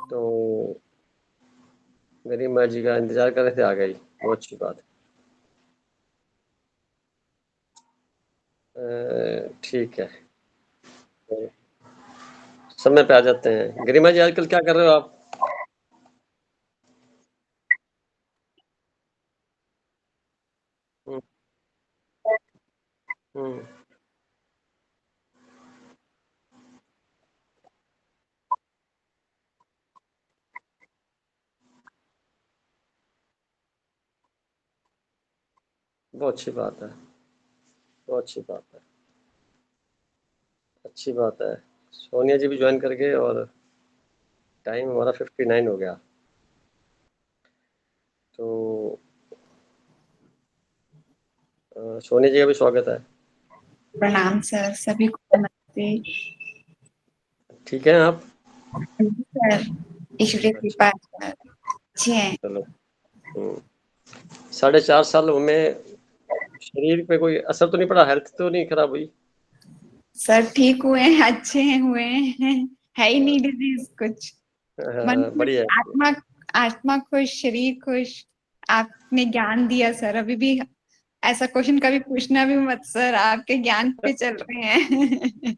तो मेरी माँ जी का इंतज़ार कर रहे थे, आ गई, बहुत अच्छी बात है। ठीक है। समय पे आ जाते हैं। गरिमा जी आजकल क्या कर रहे हो आप? हुँ, हुँ, बहुत अच्छी बात है, बहुत अच्छी बात है, अच्छी बात है। सोनिया जी भी जॉइन कर गए और टाइम हमारा 59 हो गया। तो सोनिया जी का भी स्वागत है। प्रणाम सर, सभी को नमस्ते। ठीक हैं आप? सर, ईश्वरीय अच्छा, कृपा सर, अच्छे हैं। चलो। हुँ, 4.5 साल में शरीर पे कोई असर तो नहीं पड़ा? हेल्थ तो नहीं खराब हुई? सर ठीक हुए हैं, अच्छे हैं, हुए हैं, है ही नहीं डिजीज कुछ। मन खुश, बढ़िया है। आत्मा आत्मा खुश, शरीर खुश। आपने ज्ञान दिया सर, अभी भी ऐसा क्वेश्चन कभी पूछना भी मत सर, आपके ज्ञान पे चल रहे हैं।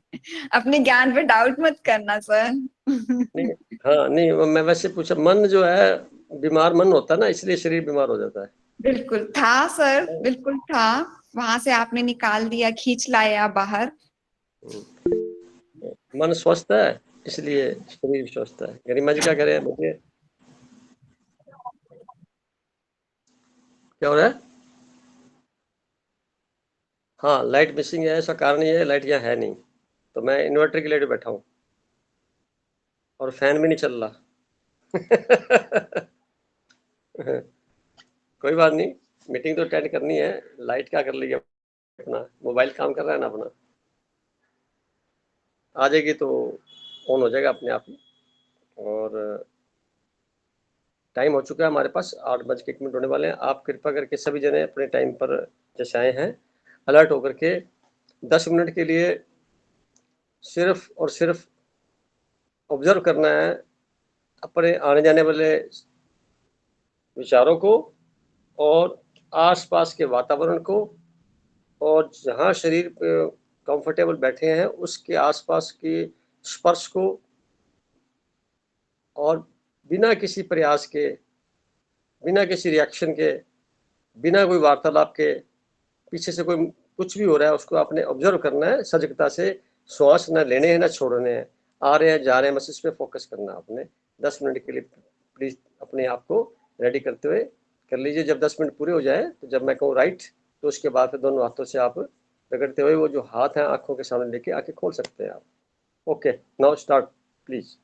अपने ज्ञान पे डाउट मत करना सर। नहीं, हाँ, नहीं, मैं वैसे पूछा, मन जो है, बीमार मन होता है ना, इसलिए शरीर बीमार हो जाता है। बिल्कुल था सर, बिल्कुल था। वहां से आपने निकाल दिया, खींच लाया बाहर। हुँ, मन स्वस्थ है, इसलिए शरीर स्वस्थ है। गरिमा जी क्या कह रहे हैं? बोलिए, क्या हो रहा है? हाँ, लाइट मिसिंग है, इसका कारण ये है, लाइट यहाँ है नहीं, तो मैं इन्वर्टर की लाइट पे बैठा हूँ और फैन भी नहीं चल रहा। कोई बात नहीं, मीटिंग तो अटेंड करनी है। लाइट क्या कर लेगी अपना, मोबाइल काम कर रहा है ना अपना, आ जाएगी तो ऑन हो जाएगा अपने आप ही। और टाइम हो चुका है हमारे पास, 8 बज के 1 मिनट होने वाले हैं। आप कृपा करके सभी जने अपने टाइम पर जैसे आए हैं, अलर्ट होकर के 10 मिनट के लिए सिर्फ और सिर्फ ऑब्जर्व करना है अपने आने जाने वाले विचारों को और आसपास के वातावरण को, और जहाँ शरीर पे कंफर्टेबल बैठे हैं उसके आसपास के स्पर्श को, और बिना किसी प्रयास के, बिना किसी रिएक्शन के, बिना कोई वार्तालाप के, पीछे से कोई कुछ भी हो रहा है उसको आपने ऑब्जर्व करना है सजगता से। श्वास ना लेने हैं ना छोड़ने हैं, आ रहे हैं जा रहे हैं, बस इस पे फोकस करना है आपने। 10 मिनट के लिए प्लीज अपने आप को रेडी करते हुए कर लीजिए। जब 10 मिनट पूरे हो जाए, तो जब मैं कहूँ राइट, तो उसके बाद फिर दोनों हाथों से आप रगड़ते हुए वो जो हाथ है आंखों के सामने लेके आके खोल सकते हैं आप। Okay, now start please.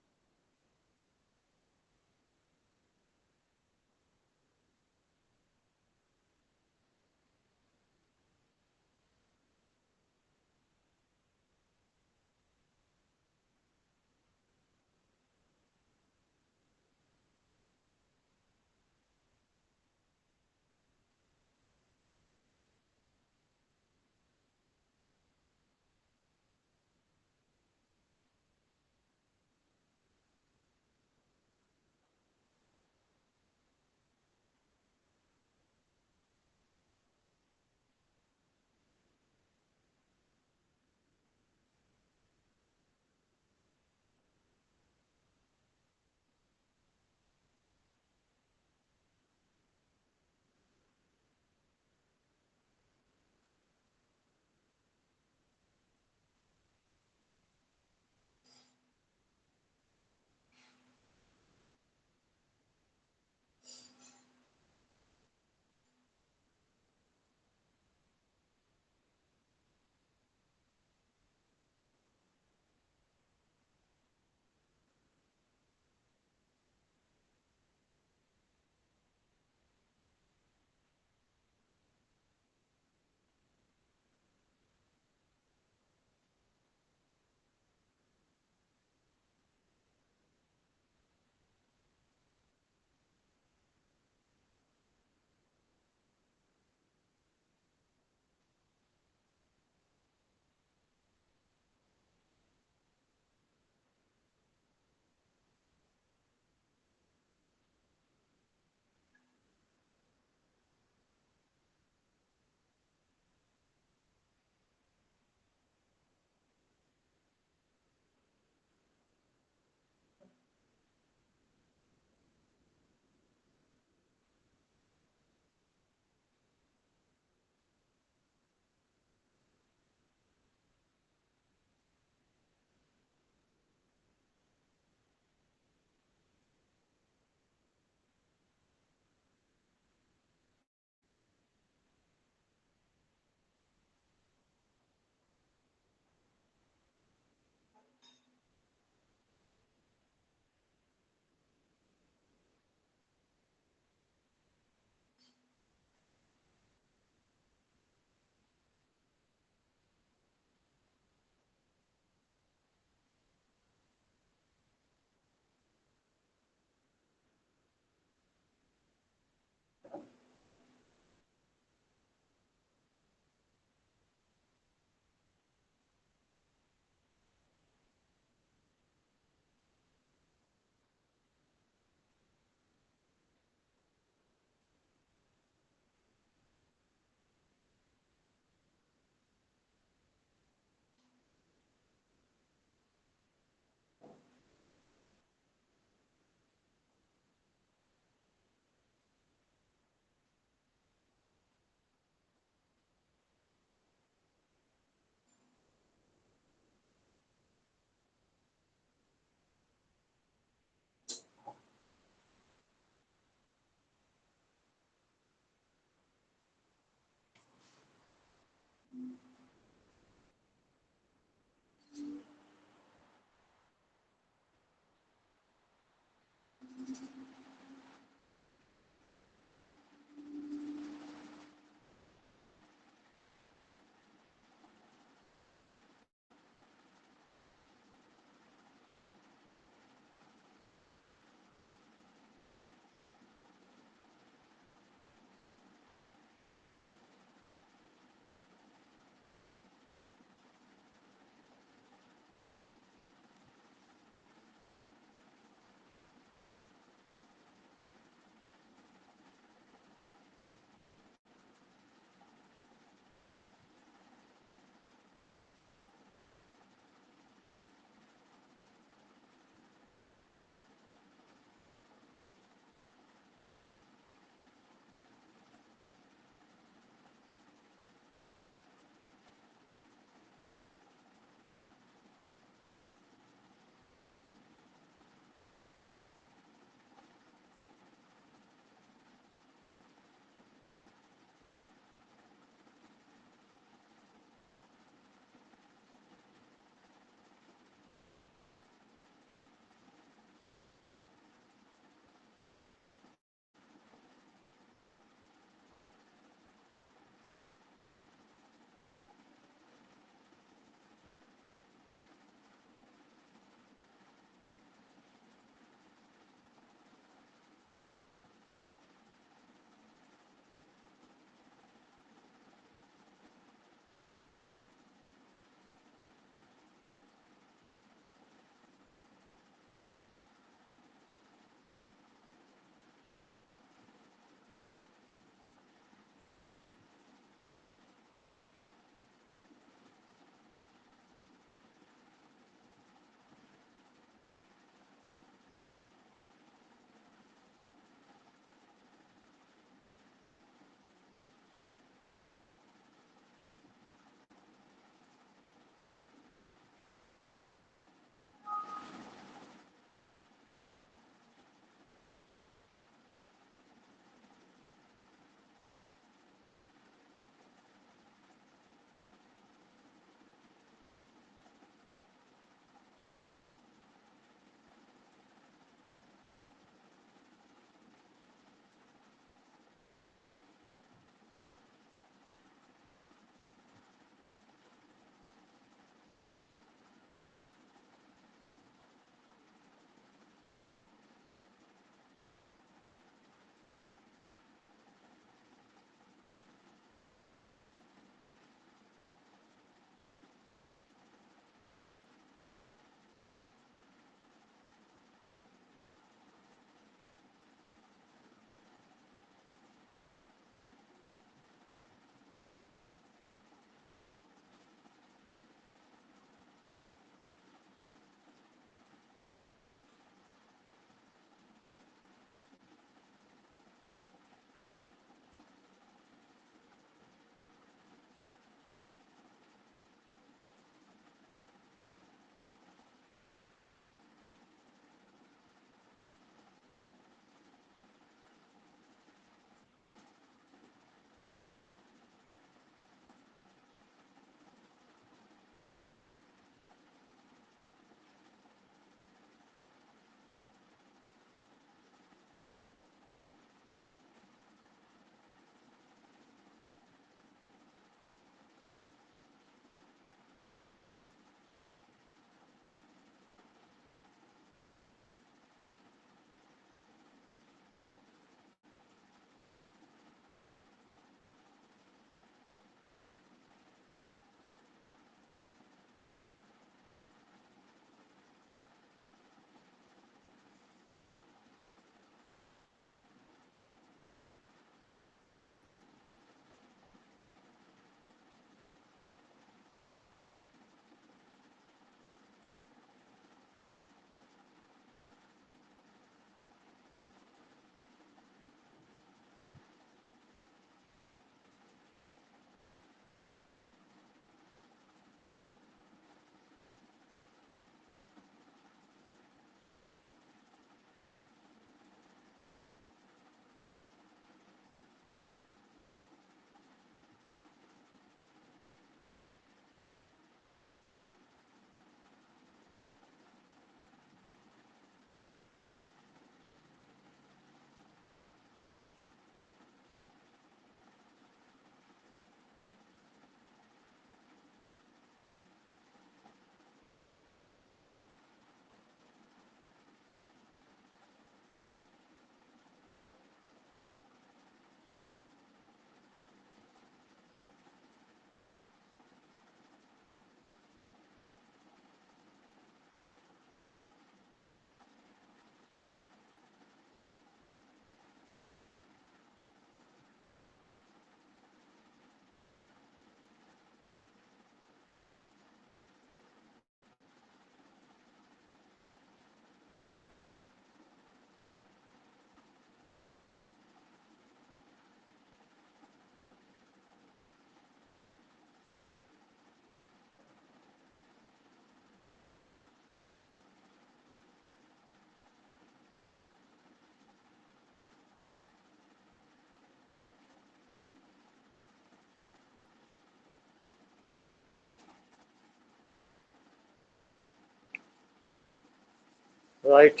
Right.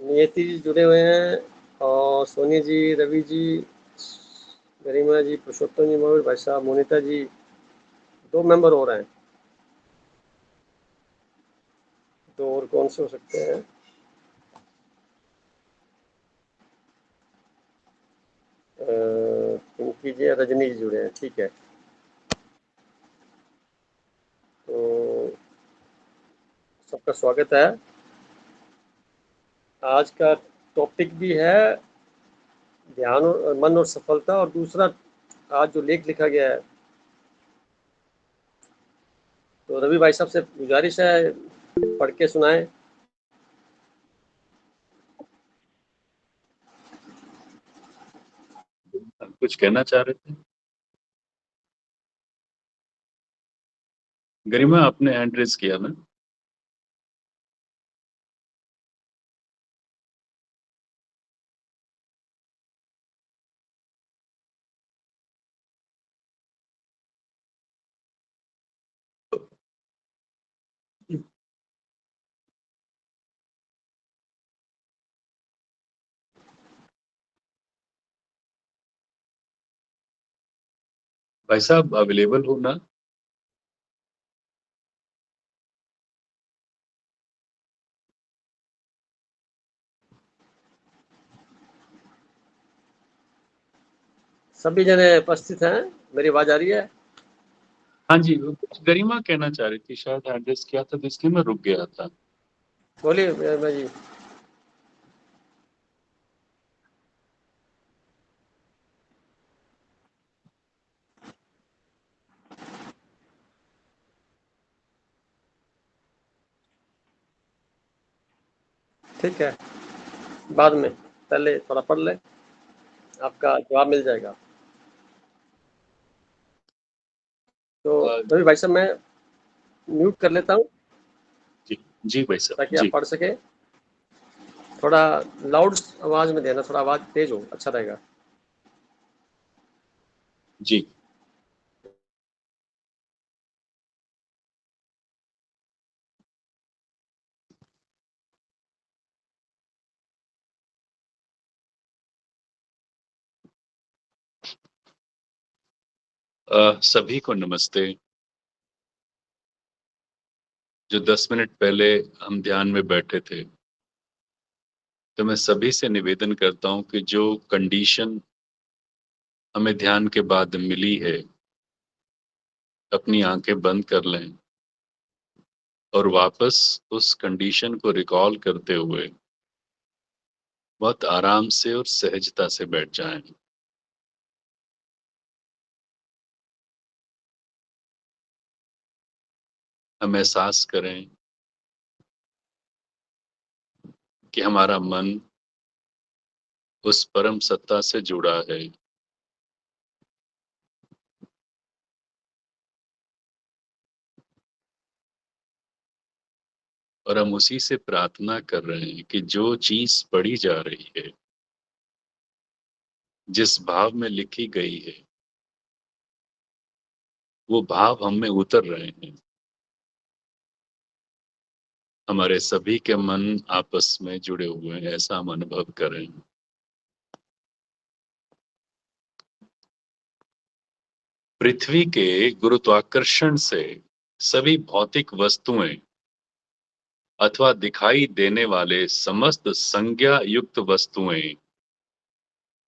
नियति जी जुड़े हुए हैं, और सोनी जी, रवि जी, गरिमा जी, पुरुषोत्तम जी, मयूर भाई साहब, मोनिता जी, 2 मेंबर हो रहे हैं। तो और कौन से हो सकते हैं? पिंकी जी, रजनी जी जुड़े हैं, ठीक है। तो सबका स्वागत है। आज का टॉपिक भी है ध्यान और मन और सफलता, और दूसरा आज जो लेख लिखा गया है, तो रवि भाई साहब से गुजारिश है पढ़ के सुनाएं। कुछ कहना चाह रहे थे? गरिमा, आपने हैंड रेज किया ना? भाई साहब अवेलेबल हो ना? सभी जने उपस्थित हैं, मेरी आवाज आ रही है? हाँ जी, कुछ गरिमा कहना चाह रही थी, शायद हैंड रेज किया था तो इसलिए मैं रुक गया था। बोलिए गरिमा जी। ठीक है, बाद में, पहले थोड़ा पढ़ लें, आपका जवाब मिल जाएगा। तो रवि भाई साहब, मैं म्यूट कर लेता हूँ जी जी भाई साहब ताकि आप जी। पढ़ सके। थोड़ा लाउड आवाज में देना, थोड़ा आवाज तेज हो, अच्छा रहेगा। जी। सभी को नमस्ते। जो 10 मिनट पहले हम ध्यान में बैठे थे, तो मैं सभी से निवेदन करता हूं कि जो कंडीशन हमें ध्यान के बाद मिली है, अपनी आंखें बंद कर लें और वापस उस कंडीशन को रिकॉल करते हुए बहुत आराम से और सहजता से बैठ जाएं। हम एहसास करें कि हमारा मन उस परम सत्ता से जुड़ा है, और हम उसी से प्रार्थना कर रहे हैं कि जो चीज पढ़ी जा रही है, जिस भाव में लिखी गई है, वो भाव हम में उतर रहे हैं। हमारे सभी के मन आपस में जुड़े हुए हैं, ऐसा हम अनुभव करें। पृथ्वी के गुरुत्वाकर्षण से सभी भौतिक वस्तुएं अथवा दिखाई देने वाले समस्त संज्ञा युक्त वस्तुएं,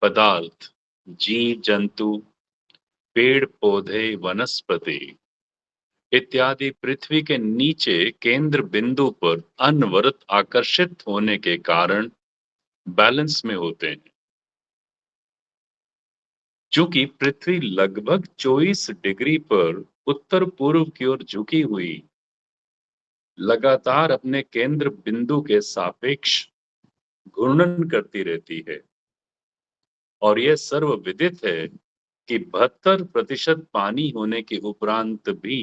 पदार्थ, जीव जंतु, पेड़ पौधे, वनस्पति इत्यादि पृथ्वी के नीचे केंद्र बिंदु पर अनवरत आकर्षित होने के कारण बैलेंस में होते हैं। चूंकि पृथ्वी लगभग 24 डिग्री पर उत्तर पूर्व की ओर झुकी हुई लगातार अपने केंद्र बिंदु के सापेक्ष घूर्णन करती रहती है, और यह सर्वविदित है कि 72% पानी होने के उपरांत भी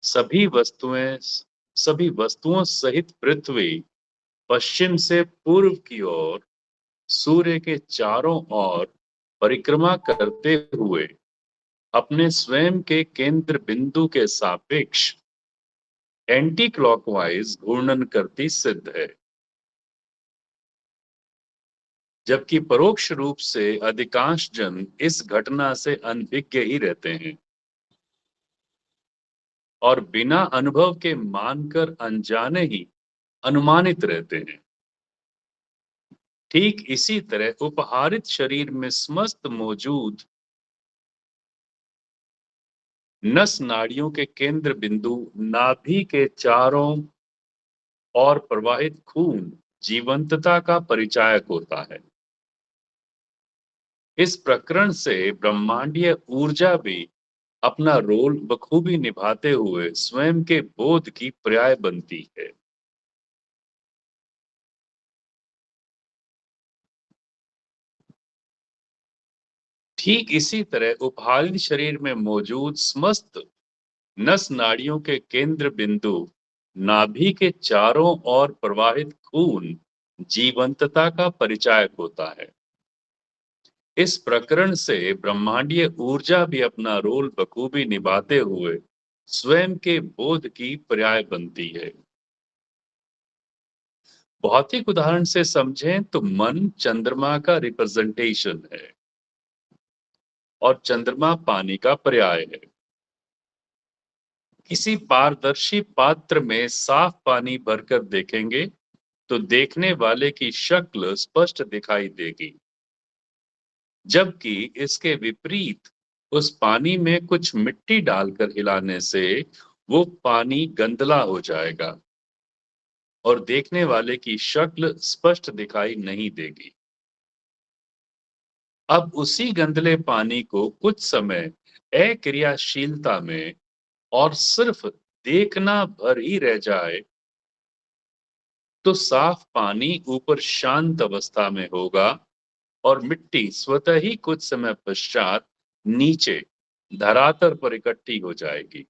सभी वस्तुओं सहित पृथ्वी पश्चिम से पूर्व की ओर सूर्य के चारों ओर परिक्रमा करते हुए अपने स्वयं के केंद्र बिंदु के सापेक्ष एंटी क्लॉकवाइज घूर्णन करती सिद्ध है, जबकि परोक्ष रूप से अधिकांश जन इस घटना से अनभिज्ञ ही रहते हैं और बिना अनुभव के मानकर अनजाने ही अनुमानित रहते हैं। ठीक इसी तरह उपहारित शरीर में समस्त मौजूद नस नाड़ियों के केंद्र बिंदु नाभि के चारों ओर प्रवाहित खून जीवंतता का परिचायक होता है। इस प्रकरण से ब्रह्मांडीय ऊर्जा भी अपना रोल बखूबी निभाते हुए स्वयं के बोध की पर्याय बनती है। ठीक इसी तरह उपहारित शरीर में मौजूद समस्त नस नाड़ियों के केंद्र बिंदु नाभि के चारों ओर प्रवाहित खून जीवंतता का परिचायक होता है। इस प्रकरण से ब्रह्मांडीय ऊर्जा भी अपना रोल बखूबी निभाते हुए स्वयं के बोध की पर्याय बनती है। भौतिक उदाहरण से समझें तो मन चंद्रमा का रिप्रेजेंटेशन है और चंद्रमा पानी का पर्याय है। किसी पारदर्शी पात्र में साफ पानी भरकर देखेंगे तो देखने वाले की शक्ल स्पष्ट दिखाई देगी, जबकि इसके विपरीत उस पानी में कुछ मिट्टी डालकर हिलाने से वो पानी गंदला हो जाएगा और देखने वाले की शक्ल स्पष्ट दिखाई नहीं देगी। अब उसी गंदले पानी को कुछ समय अक्रियाशीलता में और सिर्फ देखना भर ही रह जाए तो साफ पानी ऊपर शांत अवस्था में होगा और मिट्टी स्वतः ही कुछ समय पश्चात नीचे धरातल पर इकट्ठी हो जाएगी।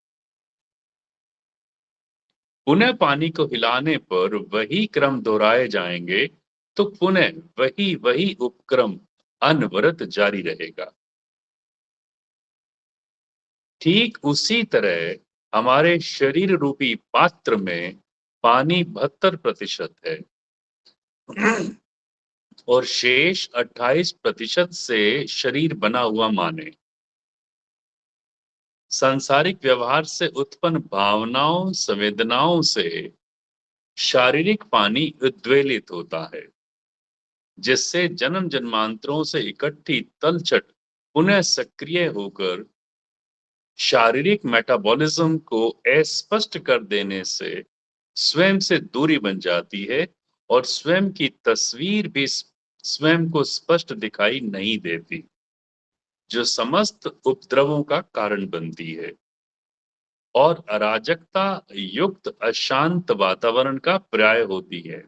पुनः पानी को हिलाने पर वही क्रम दोहराए जाएंगे तो पुनः वही उपक्रम अनवरत जारी रहेगा। ठीक उसी तरह हमारे शरीर रूपी पात्र में पानी 72% है और शेष 28% से शरीर बना हुआ माने। सांसारिक व्यवहार से उत्पन्न भावनाओं संवेदनाओं से शारीरिक पानी उद्वेलित होता है, जिससे जन्म जन्मांतरों से इकट्ठी तलछट पुनः सक्रिय होकर शारीरिक मेटाबॉलिज्म को अस्पष्ट कर देने से स्वयं से दूरी बन जाती है और स्वयं की तस्वीर भी स्वयं को स्पष्ट दिखाई नहीं देती, जो समस्त उपद्रवों का कारण बनती है और अराजकता युक्त अशांत वातावरण का पर्याय होती है।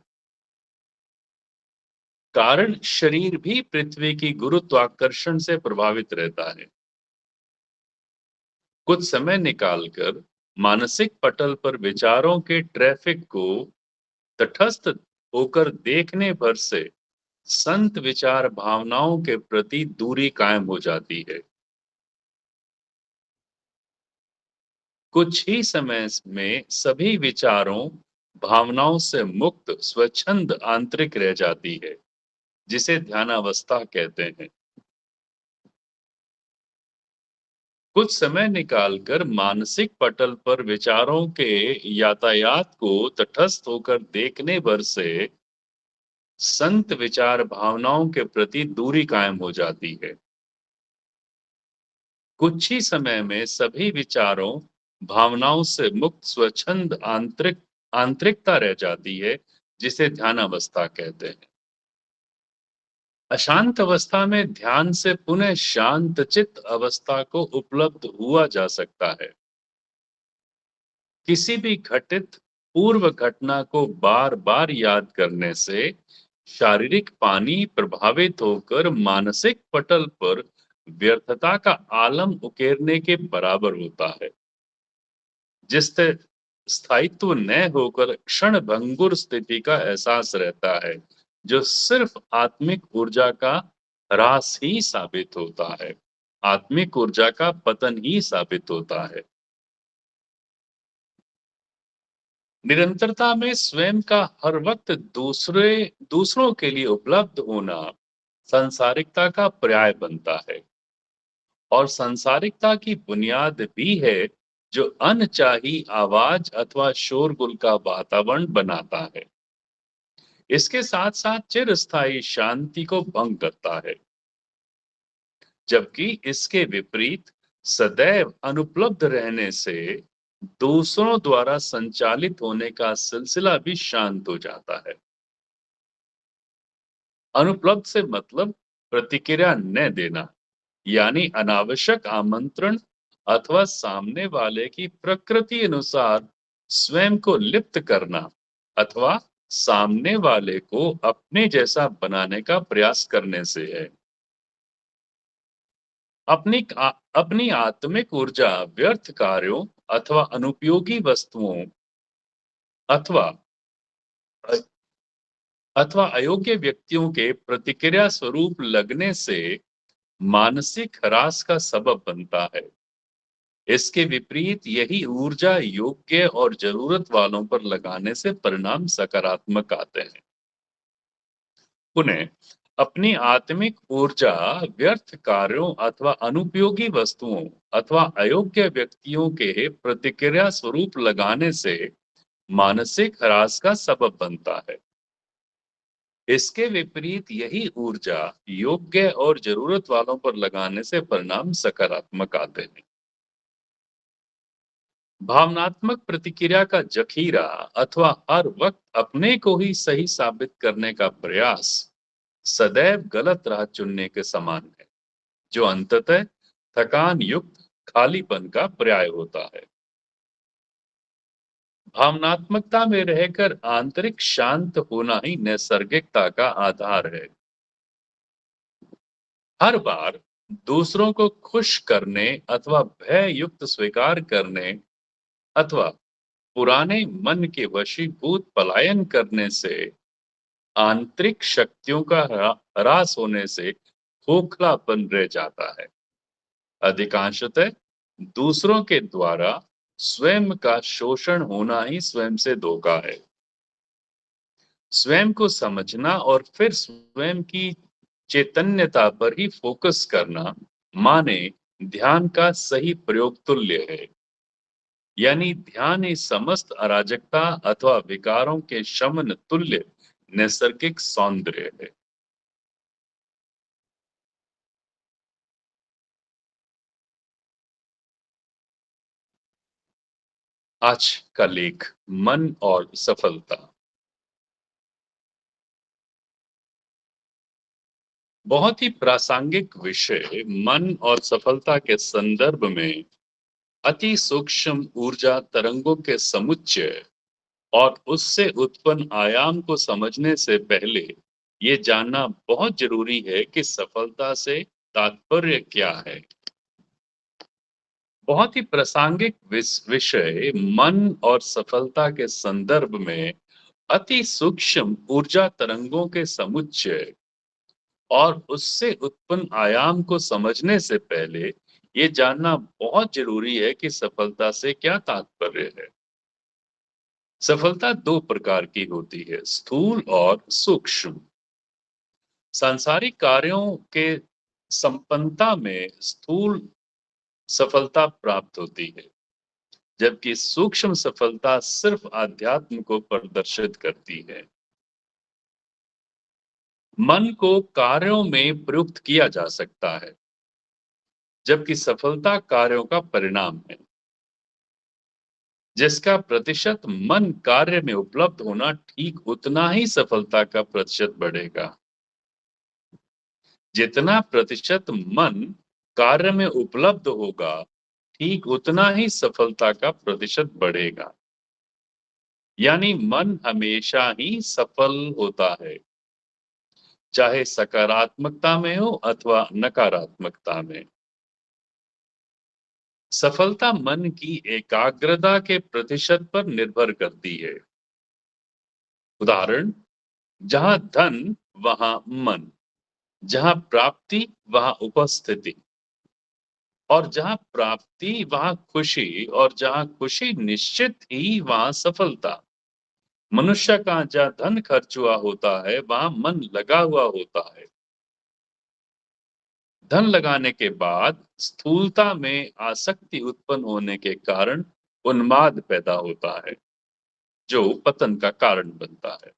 कारण शरीर भी पृथ्वी की गुरुत्वाकर्षण से प्रभावित रहता है। कुछ समय निकालकर मानसिक पटल पर विचारों के ट्रैफिक को तटस्थ होकर देखने भर से संत विचार भावनाओं के प्रति दूरी कायम हो जाती है। कुछ ही समय में सभी विचारों भावनाओं से मुक्त स्वच्छंद आंतरिक रह जाती है, जिसे ध्यानावस्था कहते हैं। कुछ समय निकालकर मानसिक पटल पर विचारों के यातायात को तटस्थ होकर देखने भर से संत विचार भावनाओं के प्रति दूरी कायम हो जाती है। कुछ ही समय में सभी विचारों भावनाओं से मुक्त स्वच्छंद आंतरिकता रह जाती है, जिसे ध्यानावस्था कहते हैं। अशांत अवस्था में ध्यान से पुनः शांत चित्त अवस्था को उपलब्ध हुआ जा सकता है। किसी भी घटित पूर्व घटना को बार बार याद करने से शारीरिक पानी प्रभावित होकर मानसिक पटल पर व्यर्थता का आलम उकेरने के बराबर होता है, जिससे स्थायित्व न होकर क्षण भंगुर स्थिति का एहसास रहता है, जो सिर्फ आत्मिक ऊर्जा का ह्रास ही साबित होता है, आत्मिक ऊर्जा का पतन ही साबित होता है। निरंतरता में स्वयं का हर वक्त दूसरों के लिए उपलब्ध होना सांसारिकता का पर्याय बनता है, और सांसारिकता की बुनियाद भी है जो अनचाही आवाज अथवा शोरगुल का वातावरण बनाता है। इसके साथ साथ चिरस्थायी शांति को भंग करता है, जबकि इसके विपरीत सदैव अनुपलब्ध रहने से दूसरों द्वारा संचालित होने का सिलसिला भी शांत हो जाता है। अनुपलब्ध से मतलब प्रतिक्रिया न देना, यानी अनावश्यक आमंत्रण अथवा सामने वाले की प्रकृति अनुसार स्वयं को लिप्त करना अथवा सामने वाले को अपने जैसा बनाने का प्रयास करने से है। अपनी आत्मिक ऊर्जा व्यर्थ कार्यों अथवा अनुपयोगी वस्तुओं अथवा अथवा अयोग्य व्यक्तियों के प्रतिक्रिया स्वरूप लगने से मानसिक ह्रास का सबब बनता है। इसके विपरीत यही ऊर्जा योग्य और जरूरत वालों पर लगाने से परिणाम सकारात्मक आते हैं। पुनः अपनी आत्मिक ऊर्जा व्यर्थ कार्यों अथवा अनुपयोगी वस्तुओं अथवा अयोग्य व्यक्तियों के प्रतिक्रिया स्वरूप लगाने से मानसिक ह्रास का सबब बनता है। इसके विपरीत यही ऊर्जा योग्य और जरूरत वालों पर लगाने से परिणाम सकारात्मक आते हैं। भावनात्मक प्रतिक्रिया का जखीरा अथवा हर वक्त अपने को ही सही साबित करने का प्रयास सदैव गलत राह चुनने के समान है, जो अंततः थकान युक्त खालीपन का पर्याय होता है। भावनात्मकता में रहकर आंतरिक शांत होना ही नैसर्गिकता का आधार है। हर बार दूसरों को खुश करने अथवा भय युक्त स्वीकार करने अथवा पुराने मन के वशीभूत पलायन करने से आंतरिक शक्तियों का ह्रास होने से खोखलापन रह जाता है। अधिकांशतः दूसरों के द्वारा स्वयं का शोषण होना ही स्वयं से धोखा है। स्वयं को समझना और फिर स्वयं की चैतन्यता पर ही फोकस करना माने ध्यान का सही प्रयोग तुल्य है। यानी ध्यान इस समस्त अराजकता अथवा विकारों के शमन तुल्य नैसर्गिक सौंदर्य है। आज का लेख मन और सफलता। बहुत ही प्रासंगिक विषय मन और सफलता के संदर्भ में अति सूक्ष्म ऊर्जा तरंगों के समुच्चय और उससे उत्पन्न आयाम को समझने से पहले ये जानना बहुत जरूरी है कि सफलता से तात्पर्य क्या है। बहुत ही प्रासंगिक विषय मन और सफलता के संदर्भ में अति सूक्ष्म ऊर्जा तरंगों के समुच्चय और उससे उत्पन्न आयाम को समझने से पहले ये जानना बहुत जरूरी है कि सफलता से क्या तात्पर्य है। सफलता दो प्रकार की होती है, स्थूल और सूक्ष्म। सांसारिक कार्यों के संपन्नता में स्थूल सफलता प्राप्त होती है, जबकि सूक्ष्म सफलता सिर्फ आध्यात्म को प्रदर्शित करती है। मन को कार्यों में प्रयुक्त किया जा सकता है, जबकि सफलता कार्यों का परिणाम है। जिसका प्रतिशत मन कार्य में उपलब्ध होना ठीक उतना ही सफलता का प्रतिशत बढ़ेगा। जितना प्रतिशत मन कार्य में उपलब्ध होगा, ठीक उतना ही सफलता का प्रतिशत बढ़ेगा। यानी मन हमेशा ही सफल होता है। चाहे सकारात्मकता में हो अथवा नकारात्मकता में। सफलता मन की एकाग्रता के प्रतिशत पर निर्भर करती है। उदाहरण, जहां धन वहां मन, जहां प्राप्ति वहां उपस्थिति, और जहां प्राप्ति वहां खुशी, और जहां खुशी निश्चित ही वहां सफलता। मनुष्य का जहां धन खर्च हुआ होता है वहां मन लगा हुआ होता है। धन लगाने के बाद स्थूलता में आसक्ति उत्पन्न होने के कारण उन्माद पैदा होता है, जो पतन का कारण बनता है।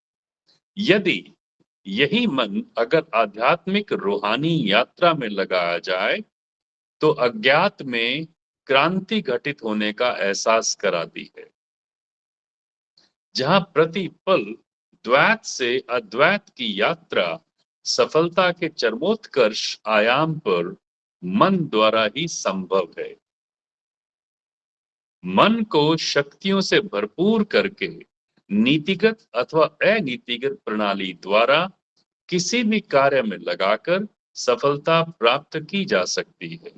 यदि यही मन अगर आध्यात्मिक रूहानी यात्रा में लगाया जाए तो अज्ञात में क्रांति घटित होने का एहसास कराती है। जहां प्रतिपल द्वैत से अद्वैत की यात्रा सफलता के चरमोत्कर्ष आयाम पर मन द्वारा ही संभव है। मन को शक्तियों से भरपूर करके नीतिगत अथवा अनीतिगत प्रणाली द्वारा किसी भी कार्य में लगाकर सफलता प्राप्त की जा सकती है।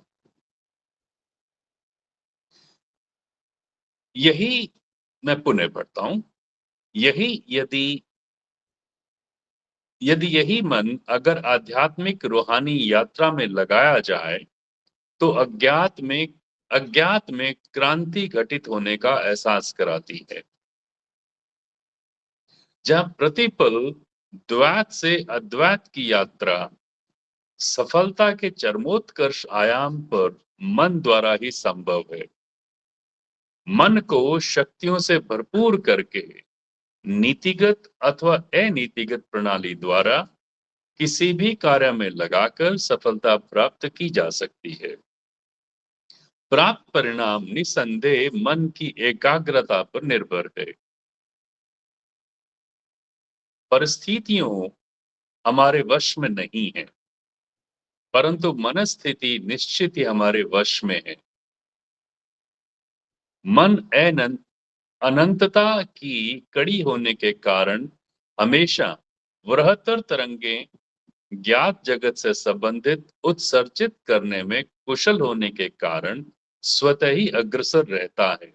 यही, मैं पुनः पढ़ता हूं, यही यदि यही मन अगर आध्यात्मिक रूहानी यात्रा में लगाया जाए तो अज्ञात में क्रांति घटित होने का एहसास कराती है। जहां प्रतिपल द्वैत से अद्वैत की यात्रा सफलता के चरमोत्कर्ष आयाम पर मन द्वारा ही संभव है। मन को शक्तियों से भरपूर करके नीतिगत अथवा अनीतिगत प्रणाली द्वारा किसी भी कार्य में लगाकर सफलता प्राप्त की जा सकती है। प्राप्त परिणाम निसंदेह मन की एकाग्रता पर निर्भर है। परिस्थितियों हमारे वश में नहीं है, परंतु मनस्थिति निश्चित ही हमारे वश में है। मन अनंतता की कड़ी होने के कारण हमेशा वृहत्तर तरंगें ज्ञात जगत से संबंधित उत्सर्जित करने में कुशल होने के कारण स्वतः ही अग्रसर रहता है,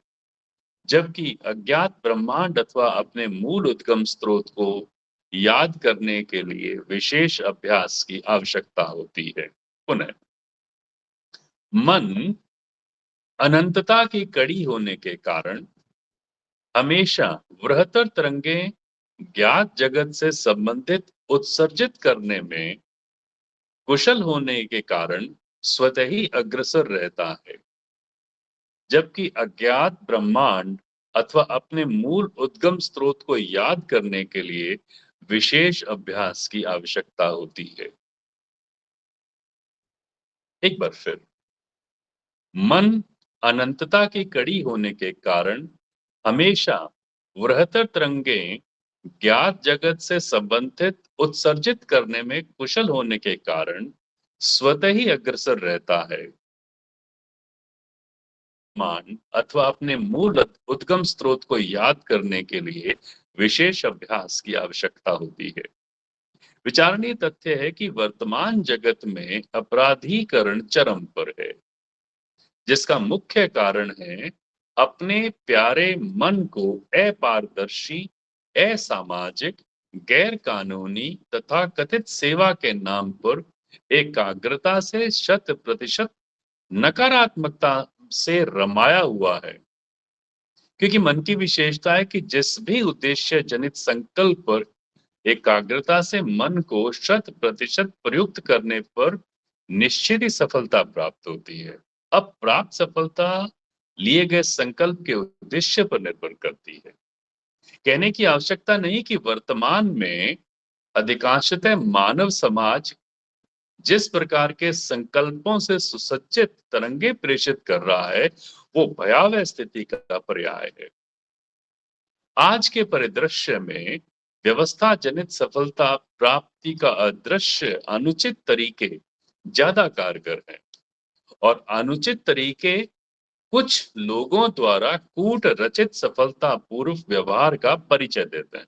जबकि अज्ञात ब्रह्मांड अथवा अपने मूल उद्गम स्रोत को याद करने के लिए विशेष अभ्यास की आवश्यकता होती है। पुनः, मन अनंतता की कड़ी होने के कारण हमेशा वृहत्तर तरंगें ज्ञात जगत से संबंधित उत्सर्जित करने में कुशल होने के कारण स्वतः ही अग्रसर रहता है, जबकि अज्ञात ब्रह्मांड अथवा अपने मूल उद्गम स्रोत को याद करने के लिए विशेष अभ्यास की आवश्यकता होती है। एक बार फिर, मन अनंतता की कड़ी होने के कारण हमेशा वृहत्तर तरंगें ज्ञात जगत से संबंधित उत्सर्जित करने में कुशल होने के कारण स्वतः ही अग्रसर रहता है। मान अथवा अपने मूल उद्गम स्रोत को याद करने के लिए विशेष अभ्यास की आवश्यकता होती है। विचारणीय तथ्य है कि वर्तमान जगत में अपराधीकरण चरम पर है, जिसका मुख्य कारण है अपने प्यारे मन को अपारदर्शी, असामाजिक, गैर कानूनी तथा कथित सेवा के नाम पर एकाग्रता से 100% नकारात्मकता से रमाया हुआ है। क्योंकि मन की विशेषता है कि जिस भी उद्देश्य जनित संकल्प पर एकाग्रता से मन को 100% प्रयुक्त करने पर निश्चित ही सफलता प्राप्त होती है। अब प्राप्त सफलता लिए गए संकल्प के उद्देश्य पर निर्भर करती है। कहने की आवश्यकता नहीं कि वर्तमान में अधिकांशतः मानव समाज जिस प्रकार के संकल्पों से सुसज्जित तरंगे प्रेषित कर रहा है वो भयावह स्थिति का पर्याय है। आज के परिदृश्य में व्यवस्था जनित सफलता प्राप्ति का अदृश्य अनुचित तरीके ज्यादा कारगर हैं, और अनुचित तरीके कुछ लोगों द्वारा कूट रचित सफलता पूर्व व्यवहार का परिचय देते हैं।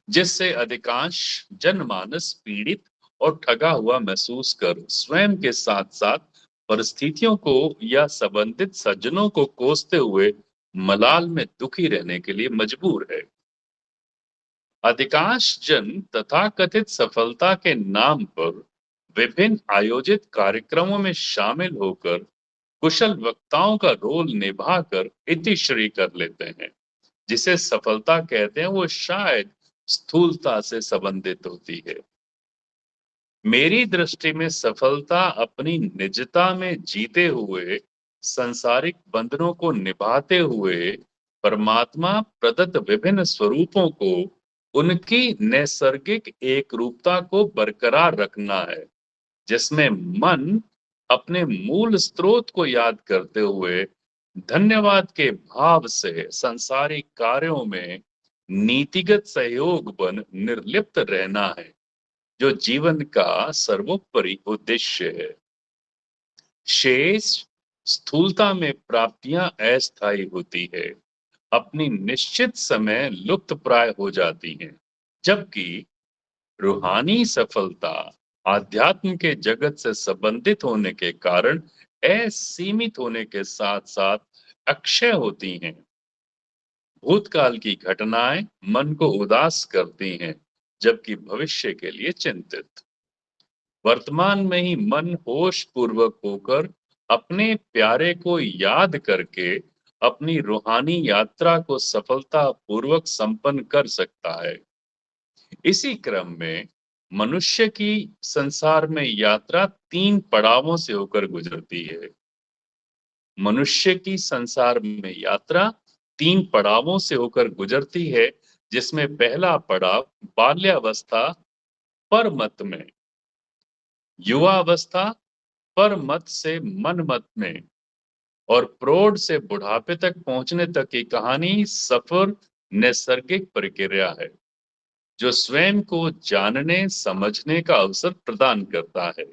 जिससे अधिकांश जनमानस पीड़ित और ठगा हुआ महसूस कर स्वयं के साथ साथ परिस्थितियों को या संबंधित सज्जनों को कोसते हुए मलाल में दुखी रहने के लिए मजबूर है। अधिकांश जन तथाकथित सफलता के नाम पर विभिन्न आयोजित कार्यक्रमों में शामिल होकर कुशल वक्ताओं का रोल निभाकर इतिश्री कर लेते हैं। जिसे सफलता कहते हैं वो शायद स्थूलता से संबंधित होती है। मेरी दृष्टि में सफलता अपनी निजता में जीते हुए सांसारिक बंधनों को निभाते हुए परमात्मा प्रदत्त विभिन्न स्वरूपों को उनकी नैसर्गिक एक रूपता को बरकरार रखना है, जिसमें मन अपने मूल स्रोत को याद करते हुए धन्यवाद के भाव से संसारिक कार्यों में नीतिगत सहयोग बन निर्लिप्त रहना है, जो जीवन का सर्वोपरि उद्देश्य है। शेष स्थूलता में प्राप्तियां अस्थायी होती है, अपनी निश्चित समय लुप्त प्राय हो जाती हैं, जबकि रूहानी सफलता आध्यात्म के जगत से संबंधित होने के कारण असीमित होने के साथ साथ अक्षय होती हैं। भूतकाल की घटनाएं मन को उदास करती हैं, जबकि भविष्य के लिए चिंतित। वर्तमान में ही मन होश पूर्वक होकर अपने प्यारे को याद करके अपनी रूहानी यात्रा को सफलता पूर्वक संपन्न कर सकता है। इसी क्रम में मनुष्य की संसार में यात्रा 3 पड़ावों से होकर गुजरती है। मनुष्य की संसार में यात्रा 3 पड़ावों से होकर गुजरती है, जिसमें पहला पड़ाव बाल्यावस्था पर मत में, युवावस्था पर मत से मन मत में और प्रौढ़ से बुढ़ापे तक पहुंचने तक की कहानी सफर नैसर्गिक प्रक्रिया है, जो स्वयं को जानने समझने का अवसर प्रदान करता है।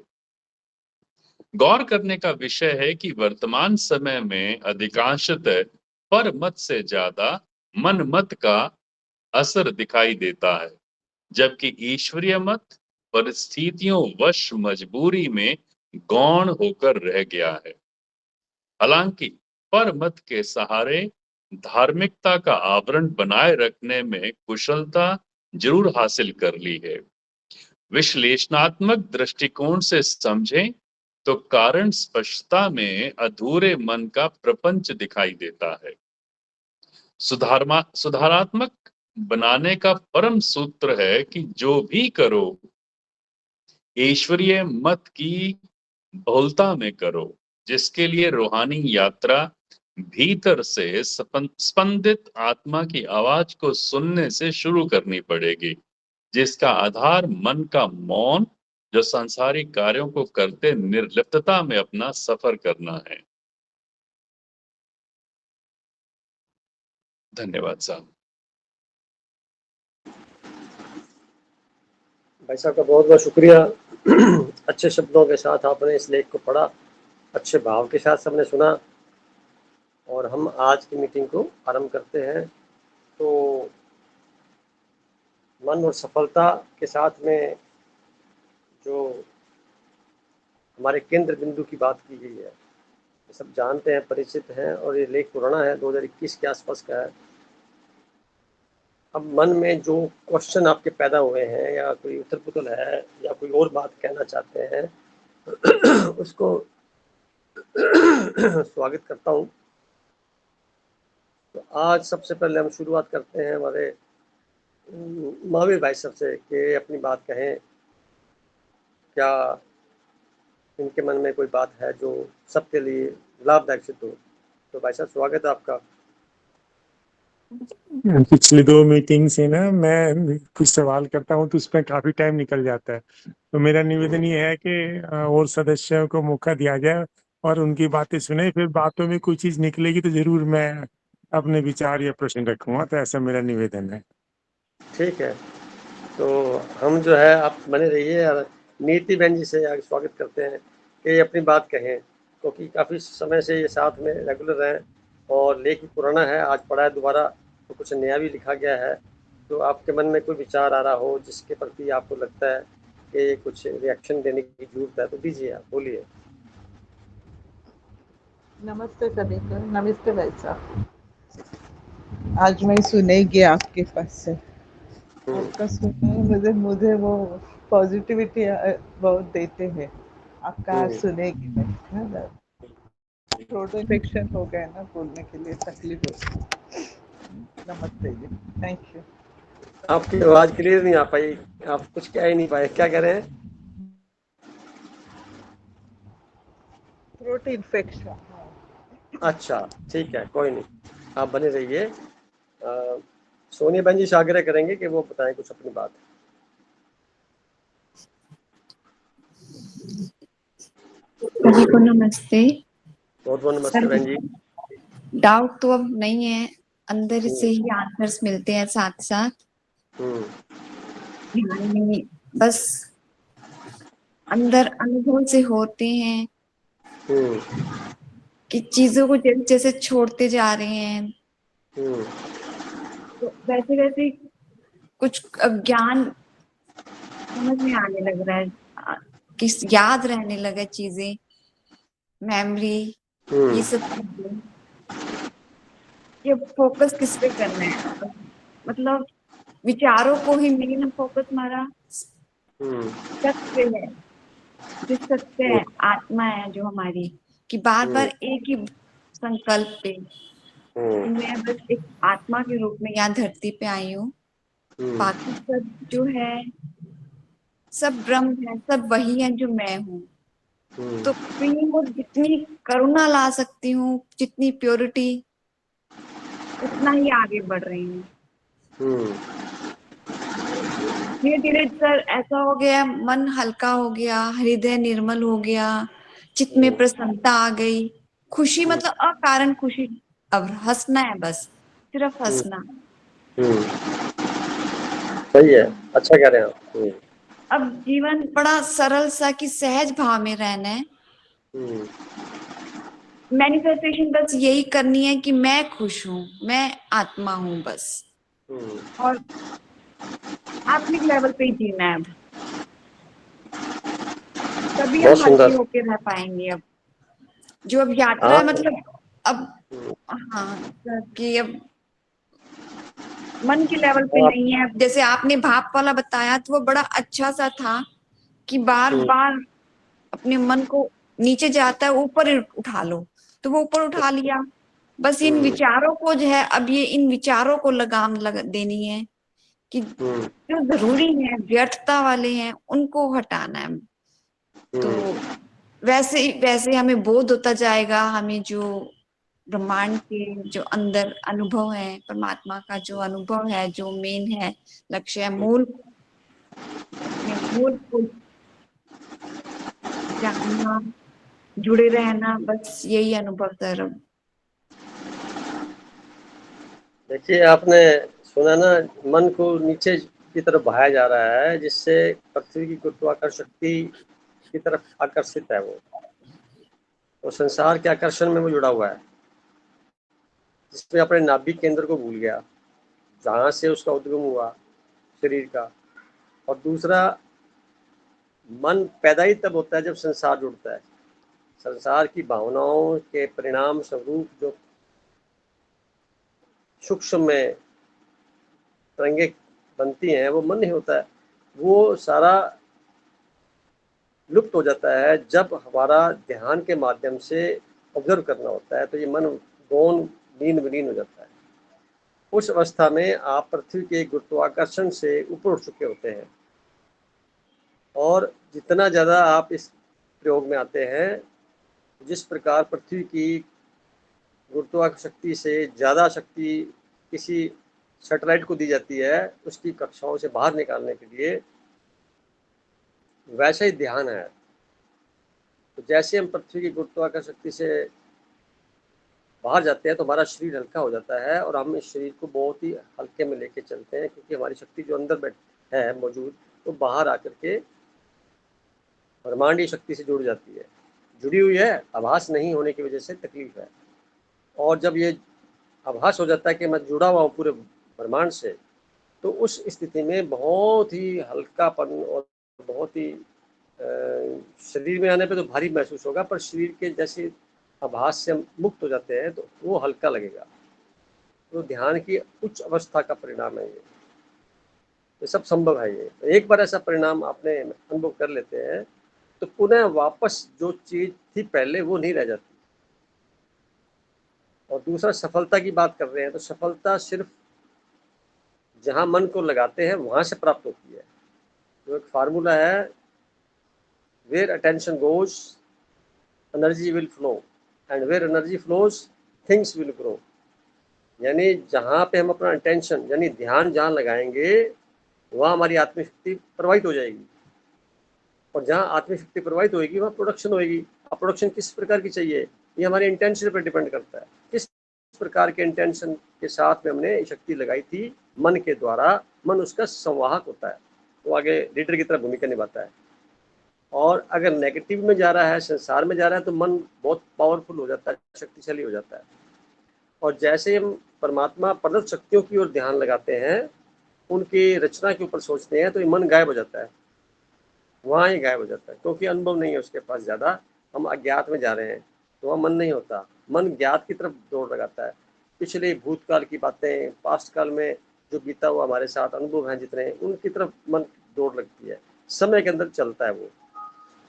गौर करने का विषय है कि वर्तमान समय में अधिकांशतः पर मत से ज्यादा मन मत का असर दिखाई देता है, जबकि ईश्वरीय मत परिस्थितियों वश मजबूरी में गौण होकर रह गया है। हालांकि पर मत के सहारे धार्मिकता का आवरण बनाए रखने में कुशलता जरूर हासिल कर ली है। विश्लेषणात्मक दृष्टिकोण से समझें तो कारण स्पष्टता में अधूरे मन का प्रपंच दिखाई देता है। सुधारात्मक बनाने का परम सूत्र है कि जो भी करो ईश्वरीय मत की बहुलता में करो, जिसके लिए रूहानी यात्रा भीतर से स्पंदित आत्मा की आवाज को सुनने से शुरू करनी पड़ेगी, जिसका आधार मन का मौन, जो सांसारिक कार्यों को करते निर्लिप्तता में अपना सफर करना है। धन्यवाद साहब। भाई साहब का बहुत बहुत शुक्रिया। अच्छे शब्दों के साथ आपने इस लेख को पढ़ा, अच्छे भाव के साथ सबने सुना और हम आज की मीटिंग को आरंभ करते हैं। तो मन और सफलता के साथ में जो हमारे केंद्र बिंदु की बात की गई है, सब जानते हैं, परिचित हैं और ये लेख पुराना है, 2021 के आसपास का है। अब मन में जो क्वेश्चन आपके पैदा हुए हैं या कोई उथल पुथल है या कोई और बात कहना चाहते हैं उसको स्वागत करता हूँ। तो आज सबसे पहले हम शुरुआत करते हैं हमारे महावीर भाई साहब से कि अपनी बात कहें। क्या इनके मन में कोई बात है जो सबके लिए लाभदायक सिद्ध हो? तो भाई साहब स्वागत है आपका। पिछली 2 मीटिंग से ना मैं कुछ सवाल करता हूँ तो उसमें काफी टाइम निकल जाता है, तो मेरा निवेदन ये है कि और सदस्यों को मौका दिया जाए और उनकी बातें सुने, फिर बातों में कोई चीज निकलेगी तो जरूर मैं अपने विचार या प्रश्न रखूंगा, तो ऐसा मेरा निवेदन है। ठीक है, तो हम जो है आप बने रहिए और नीति बहन जी से आगे स्वागत करते हैं कि अपनी बात कहें, क्योंकि काफ़ी समय से ये साथ में रेगुलर हैं और लेख भी पुराना है, आज पढ़ा है दोबारा तो कुछ नया भी लिखा गया है। तो आपके मन में कोई विचार आ रहा हो जिसके प्रति आपको लगता है कि कुछ रिएक्शन देने की जरूरत है, तो दीजिए, आप बोलिए। नमस्ते सभी को। नमस्ते भाई साहब। आज मैं सुनेगी आपके पास से, आपका सुनने मुझे मुझे वो पॉजिटिविटी बहुत देते हैं। आपका आज सुनेगी मैं। थ्रोट इन्फेक्शन हो गया ना, बोलने के लिए तकलीफ हो। नमस्ते जी, थैंक यू। आपकी आवाज क्लियर नहीं आ पाई, आप कुछ कह ही नहीं पाए, क्या कह रहे हैं? Throat infection. अच्छा, ठीक है, कोई नहीं, आप बने रहिए। सोनिया बहन जी से आग्रह करेंगे कि वो बताएं कुछ अपनी बात। सभी को नमस्ते। बहुत बहुत नमस्ते सर, बहन जी। डाउट तो अब नहीं है, अंदर से हम्म, ही आंसर्स मिलते हैं साथ साथ। हम्म, ध्यान में बस अंदर अनुभव से होते हैं हम्म, कि चीजों को जैसे जैसे छोड़ते जा रहे हैं, हम्म, तो वैसे वैसे कुछ ज्ञान समझ में आने लग रहा है, किस याद रहने लगा चीजें, मेमोरी, ये सब चीजें। ये फोकस किस पे करना है, मतलब विचारों को ही मेन फोकस हमारा हम्म, सत्य है, जो सत्य है, आत्मा है जो हमारी, कि बार हम्म, बार एक ही संकल्प पे कि मैं बस एक आत्मा के रूप में यहाँ धरती पे आई हूँ, बाकी सब जो है सब ब्रह्म है, सब वही है जो मैं हूँ। तो मैं वो जितनी करुणा ला सकती हूँ, जितनी प्योरिटी, उतना ही आगे बढ़ रही हूँ। धीरे धीरे सर ऐसा हो गया, मन हल्का हो गया, हृदय निर्मल हो गया, चित्त में प्रसन्नता आ गई, खुशी, मतलब अकारण खुशी। अब हंसना है, बस सिर्फ हंसना। सही है, अच्छा कह रहे हैं आप। अब जीवन बड़ा सरल सा कि सहज भाव में रहना है। मैनिफेस्टेशन बस यही करनी है कि मैं खुश हूँ, मैं आत्मा हूँ बस, और आत्मिक लेवल पे ही जीना है। अब तभी बहुत हम हल्के सुंदर। होके रह पाएंगे। अब जो अब यात्रा हाँ, है, मतलब अब, हाँ सर, कि अब मन के लेवल पे आप नहीं है। अब जैसे आपने भाप वाला बताया तो वो बड़ा अच्छा सा था कि बार बार अपने मन को नीचे जाता है, ऊपर उठा लो, तो वो ऊपर उठा लिया। बस इन विचारों को जो है, अब ये इन विचारों को लगाम देनी है कि जो जरूरी है, व्यर्थता वाले हैं, उनको हटाना है। तो वैसे वैसे हमें बोध होता जाएगा, हमें जो ब्रह्मांड के जो अंदर अनुभव है, परमात्मा का जो अनुभव है, जो मेन है, लक्ष्य है, मूल, अपने मूल को जानना, जुड़े रहना, बस यही अनुभव सर। देखिए, आपने सुना ना, मन को नीचे की तरफ बहाया जा रहा है, जिससे पृथ्वी की गुरुत्वाकर्षण शक्ति की तरफ आकर्षित है वो, और संसार के आकर्षण में वो जुड़ा हुआ है, जिसमें अपने नाभिक केंद्र को भूल गया, जहाँ से उसका उद्गम हुआ शरीर का। और दूसरा, मन पैदा ही तब होता है जब संसार जुड़ता है। संसार की भावनाओं के परिणाम स्वरूप जो सूक्ष्म में तरंगे बनती हैं, वो मन नहीं होता है। वो सारा लुप्त हो जाता है जब हमारा ध्यान के माध्यम से ऑब्जर्व करना होता है, तो ये मन गौण नींद विलीन हो जाता है। उस अवस्था में आप पृथ्वी के गुरुत्वाकर्षण से ऊपर उठ चुके होते हैं, और जितना ज़्यादा आप इस प्रयोग में आते हैं, जिस प्रकार पृथ्वी की गुरुत्वाकर्षण शक्ति से ज़्यादा शक्ति किसी सैटेलाइट को दी जाती है उसकी कक्षाओं से बाहर निकालने के लिए, वैसा ही ध्यान है। तो जैसे हम पृथ्वी की गुरुत्वाकर्षण शक्ति से बाहर जाते हैं तो हमारा शरीर हल्का हो जाता है, और हम इस शरीर को बहुत ही हल्के में लेके चलते हैं, क्योंकि हमारी शक्ति जो अंदर है मौजूद, वो बाहर आकर के ब्रह्मांडीय शक्ति से जुड़ जाती है, जुड़ी हुई है, आभास नहीं होने की वजह से तकलीफ है। और जब ये आभास हो जाता है कि मैं जुड़ा हुआ हूँ पूरे ब्रह्मांड से, तो उस स्थिति में बहुत ही हल्कापन और बहुत ही शरीर में आने पे तो भारी महसूस होगा, पर शरीर के जैसे आभास से हम मुक्त हो जाते हैं तो वो हल्का लगेगा। तो ध्यान की उच्च अवस्था का परिणाम है ये सब संभव है। ये एक बार ऐसा परिणाम आपने अनुभव कर लेते हैं तो पुनः वापस जो चीज थी पहले वो नहीं रह जाती। और दूसरा, सफलता की बात कर रहे हैं तो सफलता सिर्फ जहां मन को लगाते हैं वहां से प्राप्त होती है। तो एक फार्मूला है, where attention goes energy will flow and where energy flows things will grow. यानी जहां पे हम अपना अटेंशन यानी ध्यान जहां लगाएंगे वहां हमारी आत्मशक्ति प्रवाहित हो जाएगी, और जहां आत्मशक्ति प्रवाहित होगी वहां प्रोडक्शन होगी। अब प्रोडक्शन किस प्रकार की चाहिए, ये हमारे इंटेंशन पर डिपेंड करता है। किस प्रकार के इंटेंशन के साथ में हमने शक्ति लगाई थी मन के द्वारा, मन उसका संवाहक होता है, वो आगे लीडर की तरह भूमिका निभाता है। और अगर नेगेटिव में जा रहा है, संसार में जा रहा है, तो मन बहुत पावरफुल हो जाता है, शक्तिशाली हो जाता है। और जैसे हम परमात्मा प्रदत्त शक्तियों की ओर ध्यान लगाते हैं, उनकी रचना के ऊपर सोचते हैं, तो ये मन गायब हो जाता है, वहाँ ही गायब हो जाता है, क्योंकि अनुभव नहीं है उसके पास ज़्यादा। हम अज्ञात में जा रहे हैं तो वहाँ मन नहीं होता, मन ज्ञात की तरफ दौड़ लगाता है। पिछले भूतकाल की बातें, पास्ट काल में जो बीता हुआ हमारे साथ अनुभव हैं जितने, उनकी तरफ मन दौड़ लगती है, समय के अंदर चलता है वो।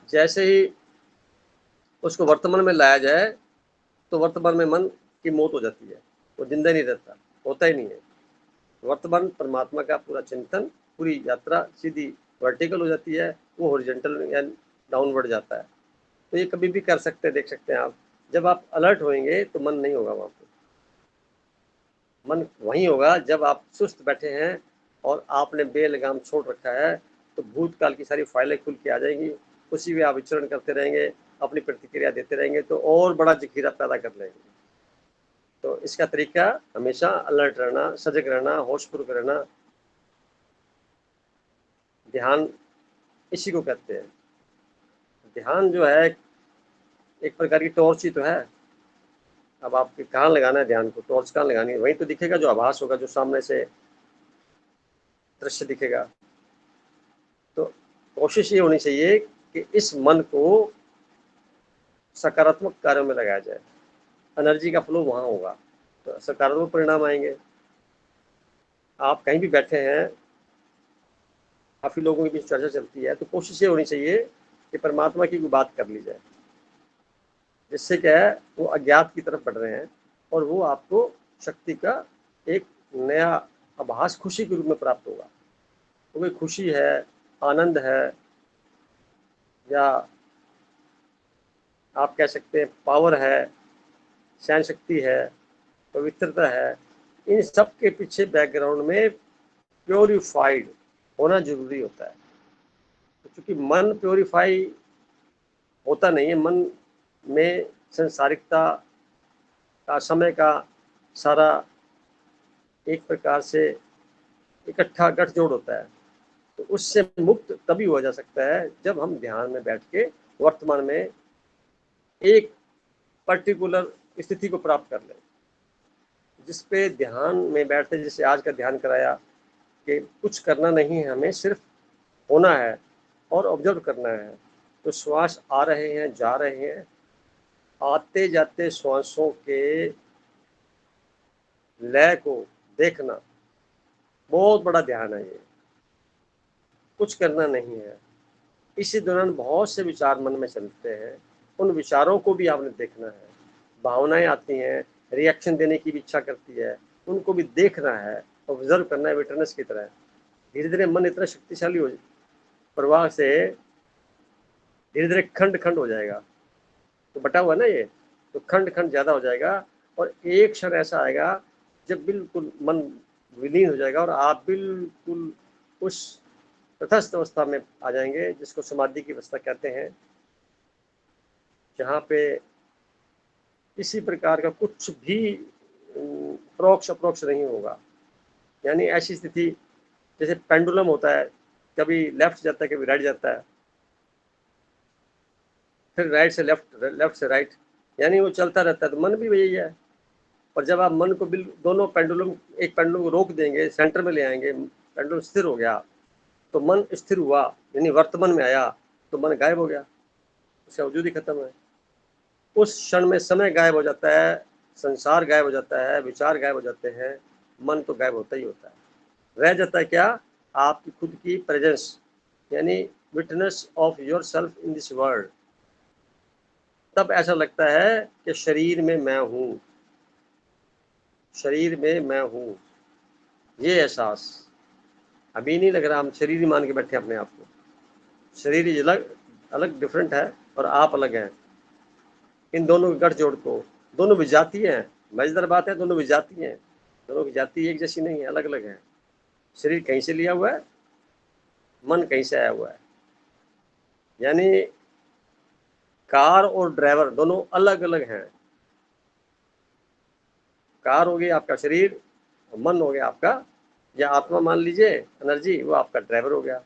जैसे ही उसको वर्तमान में लाया जाए तो वर्तमान में मन की मौत हो जाती है, वो जिंदा नहीं रहता, होता ही नहीं है। वर्तमान परमात्मा का पूरा चिंतन, पूरी यात्रा सीधी वर्टिकल हो जाती है, वो हॉरिजॉन्टल या डाउनवर्ड जाता है। तो ये कभी भी कर सकते हैं, देख सकते हैं आप। जब आप अलर्ट होंगे तो मन नहीं होगा वहाँ पे, मन वहीं होगा जब आप सुस्त बैठे हैं और आपने बेलगाम छोड़ रखा है, तो भूतकाल की सारी फाइलें खुल के आ जाएंगी, उसी में आप विचरण करते रहेंगे, अपनी प्रतिक्रिया देते रहेंगे, तो और बड़ा जखीरा पैदा कर लेंगे। तो इसका तरीका हमेशा अलर्ट रहना, सजग रहना, होशपूर्वक रहना। ध्यान इसी को कहते हैं। ध्यान जो है एक प्रकार की टॉर्च ही तो है। अब आपके कहाँ लगाना है ध्यान को, टॉर्च कहाँ लगानी है, वहीं तो दिखेगा जो आभास होगा, जो सामने से दृश्य दिखेगा। तो कोशिश ये होनी चाहिए कि इस मन को सकारात्मक कार्यों में लगाया जाए, एनर्जी का फ्लो वहाँ होगा तो सकारात्मक परिणाम आएंगे। आप कहीं भी बैठे हैं, काफ़ी लोगों के बीच चर्चा चलती है, तो कोशिश ये होनी चाहिए कि परमात्मा की कोई बात कर ली जाए, जिससे क्या है वो अज्ञात की तरफ बढ़ रहे हैं और वो आपको शक्ति का एक नया आभास खुशी के रूप में प्राप्त होगा। तो कोई खुशी है, आनंद है, या आप कह सकते हैं पावर है, सहन शक्ति है, पवित्रता है, इन सब के पीछे बैकग्राउंड में प्योरीफाइड होना जरूरी होता है। तो चूंकि मन प्योरीफाई होता नहीं है, मन में संसारिकता का, समय का सारा एक प्रकार से इकट्ठा गठजोड़ होता है, तो उससे मुक्त तभी हो जा सकता है जब हम ध्यान में बैठ के वर्तमान में एक पर्टिकुलर स्थिति को प्राप्त कर लें, जिस पे ध्यान में बैठते, जैसे आज का ध्यान कराया कि कुछ करना नहीं है, हमें सिर्फ होना है और ऑब्जर्व करना है। तो श्वास आ रहे हैं, जा रहे हैं, आते जाते श्वासों के लय को देखना बहुत बड़ा ध्यान है। ये कुछ करना नहीं है। इसी दौरान बहुत से विचार मन में चलते हैं, उन विचारों को भी आपने देखना है। भावनाएं आती हैं, रिएक्शन देने की भी इच्छा करती है, उनको भी देखना है, ऑब्जर्व करना है विटनेस की तरह। धीरे धीरे मन इतना शक्तिशाली हो, प्रवाह से धीरे धीरे खंड खंड हो जाएगा। तो बटा हुआ ना ये, तो खंड खंड ज़्यादा हो जाएगा, और एक क्षण ऐसा आएगा जब बिल्कुल मन विलीन हो जाएगा और आप बिल्कुल उस तटस्थ अवस्था में आ जाएंगे, जिसको समाधि की अवस्था कहते हैं, जहाँ पे किसी प्रकार का कुछ भी प्रोक्ष अप्रोक्ष नहीं होगा। यानी ऐसी स्थिति जैसे पेंडुलम होता है, कभी लेफ्ट जाता है, कभी राइट जाता है, फिर राइट से लेफ्ट, लेफ्ट से राइट, यानी वो चलता रहता है। तो मन भी वही है। और जब आप मन को दोनों पेंडुलम, एक पेंडुलम को रोक देंगे, सेंटर में ले आएंगे, पेंडुलम स्थिर हो गया तो मन स्थिर हुआ, यानी वर्तमान में आया तो मन गायब हो गया, उसका वजूद ही खत्म है। उस क्षण में समय गायब हो जाता है, संसार गायब हो जाता है, विचार गायब हो जाते हैं, मन तो गायब होता ही होता है। रह जाता है क्या? आपकी खुद की प्रेजेंस, यानी witness of your self in this world. तब ऐसा लगता है कि शरीर में मैं हूँ, शरीर में मैं हूँ, ये एहसास अभी नहीं लग रहा। हम शरीर ही मान के बैठे अपने आप को। शरीर ही अलग अलग डिफरेंट है और आप अलग हैं। इन दोनों के गठजोड़ को, दोनों विजाती हैं। मजेदार बात है, दोनों विजाती हैं, दोनों की जाति एक जैसी नहीं है, अलग अलग है। शरीर कहीं से लिया हुआ है, मन कहीं से आया हुआ है। यानी कार और ड्राइवर दोनों अलग अलग हैं। कार हो गई आपका शरीर, और मन हो गया आपका, या आत्मा मान लीजिए, एनर्जी, वो आपका ड्राइवर हो गया।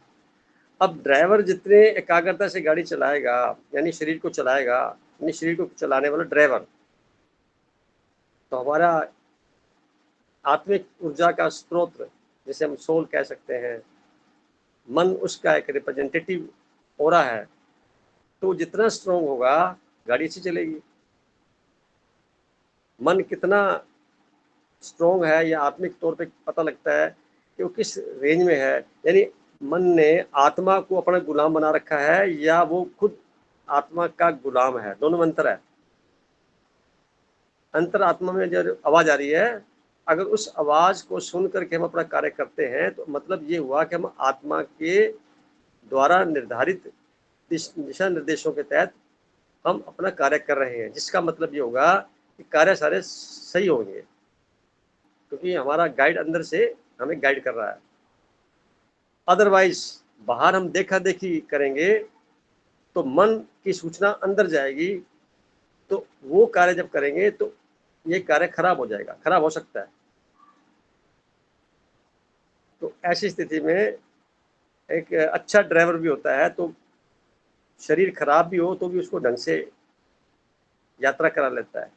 अब ड्राइवर जितने एकाग्रता से गाड़ी चलाएगा, यानी शरीर को चलाएगा, यानी शरीर को चलाने वाला ड्राइवर, तो हमारा आत्मिक ऊर्जा का स्रोत, जिसे हम सोल कह सकते हैं, मन उसका एक रिप्रेजेंटेटिव हो रहा है। तो जितना स्ट्रोंग होगा गाड़ी अच्छी चलेगी। मन कितना स्ट्रोंग है या आत्मिक तौर पे पता लगता है कि वो किस रेंज में है। यानी मन ने आत्मा को अपना गुलाम बना रखा है या वो खुद आत्मा का गुलाम है, दोनों में अंतर है। अंतर आत्मा में जो आवाज आ रही है, अगर उस आवाज को सुन करके हम अपना कार्य करते हैं तो मतलब ये हुआ कि हम आत्मा के द्वारा निर्धारित दिशा निर्देशों के तहत हम अपना कार्य कर रहे हैं, जिसका मतलब ये होगा कि कार्य सारे सही होंगे, क्योंकि हमारा गाइड अंदर से हमें गाइड कर रहा है। अदरवाइज बाहर हम देखा देखी करेंगे तो मन की सूचना अंदर जाएगी, तो वो कार्य जब करेंगे तो ये कार्य खराब हो जाएगा, खराब हो सकता है। तो ऐसी स्थिति में एक अच्छा ड्राइवर भी होता है तो शरीर खराब भी हो तो भी उसको ढंग से यात्रा करा लेता है।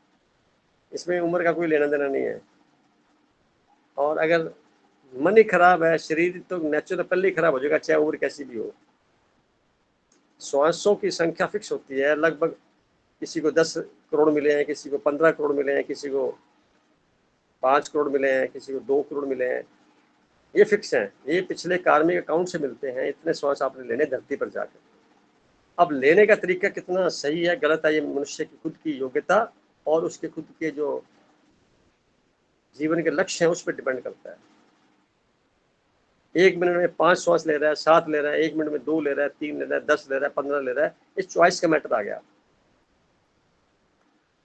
इसमें उम्र का कोई लेना देना नहीं है। और अगर मन ही खराब है, शरीर तो नेचुरल पहले ही खराब हो जाएगा, चाहे उम्र कैसी भी हो। श्वासों की संख्या फिक्स होती है, लगभग किसी को 10 करोड़ मिले हैं, किसी को 15 करोड़ मिले हैं, किसी को 5 करोड़ मिले हैं, किसी को 2 करोड़ मिले हैं। ये फिक्स हैं, ये पिछले कार्मिक अकाउंट से मिलते हैं। इतने श्वास आपने लेने धरती पर जाकर। अब लेने का तरीका कितना सही है गलत है, ये मनुष्य की खुद की योग्यता और उसके खुद के जो जीवन के लक्ष्य हैं उस पर डिपेंड करता है। 1 मिनट में 5 श्वास ले रहा है, 7 ले रहा है, 1 मिनट में 2 ले रहा है, 3 ले रहा है, 10 ले रहा है, 15 ले रहा है, इस चॉइस का मैटर आ गया।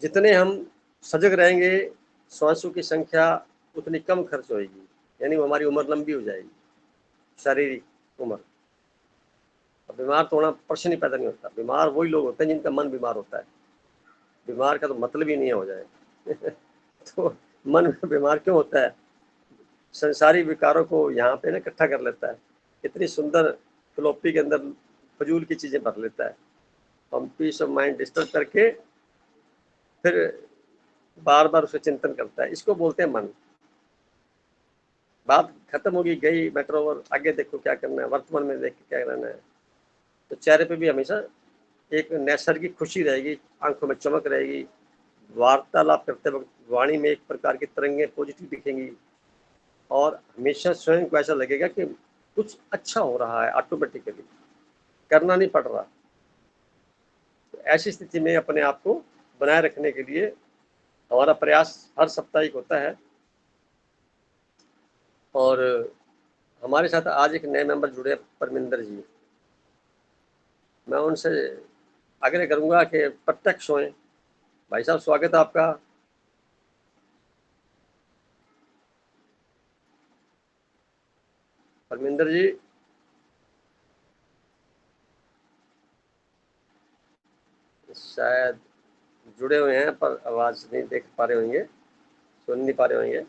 जितने हम सजग रहेंगे, श्वासों की संख्या उतनी कम खर्च होगी, यानी हमारी उम्र लंबी हो जाएगी, शारीरिक उम्र। बीमार तो होना प्रश्न ही पैदा नहीं होता। बीमार वही लोग होते हैं जिनका मन बीमार होता है। बीमार का तो मतलब ही नहीं हो जाए तो मन बीमार क्यों होता है? संसारी विकारों को यहाँ पे ना इकट्ठा कर लेता है, इतनी सुंदर फ्लॉपी के अंदर फजूल की चीजें भर लेता है। हम पीस ऑफ माइंड डिस्टर्ब करके फिर बार बार उसे चिंतन करता है, इसको बोलते हैं मन। बात खत्म होगी, गई, मैटर ओवर, आगे देखो क्या करना है, वर्तमान में देख के क्या करना है। तो चेहरे पे भी हमेशा एक नैसर्गिक खुशी रहेगी, आंखों में चमक रहेगी, वार्तालाप करते वक्त वाणी में एक प्रकार की तरंगें पॉजिटिव दिखेंगी, और हमेशा स्वयं को ऐसा लगेगा कि कुछ अच्छा हो रहा है, ऑटोमेटिकली करना नहीं पड़ रहा। तो ऐसी स्थिति में अपने आप को बनाए रखने के लिए हमारा प्रयास हर साप्ताहिक होता है। और हमारे साथ आज एक नए मेंबर जुड़े, परमिंदर जी। मैं उनसे आग्रह करूंगा कि प्रत्यक्ष होएं। भाई साहब, स्वागत है आपका। परमिंदर जी, शायद जुड़े हुए हैं पर आवाज नहीं देख पा रहे होंगे, सुन नहीं पा रहे होंगे।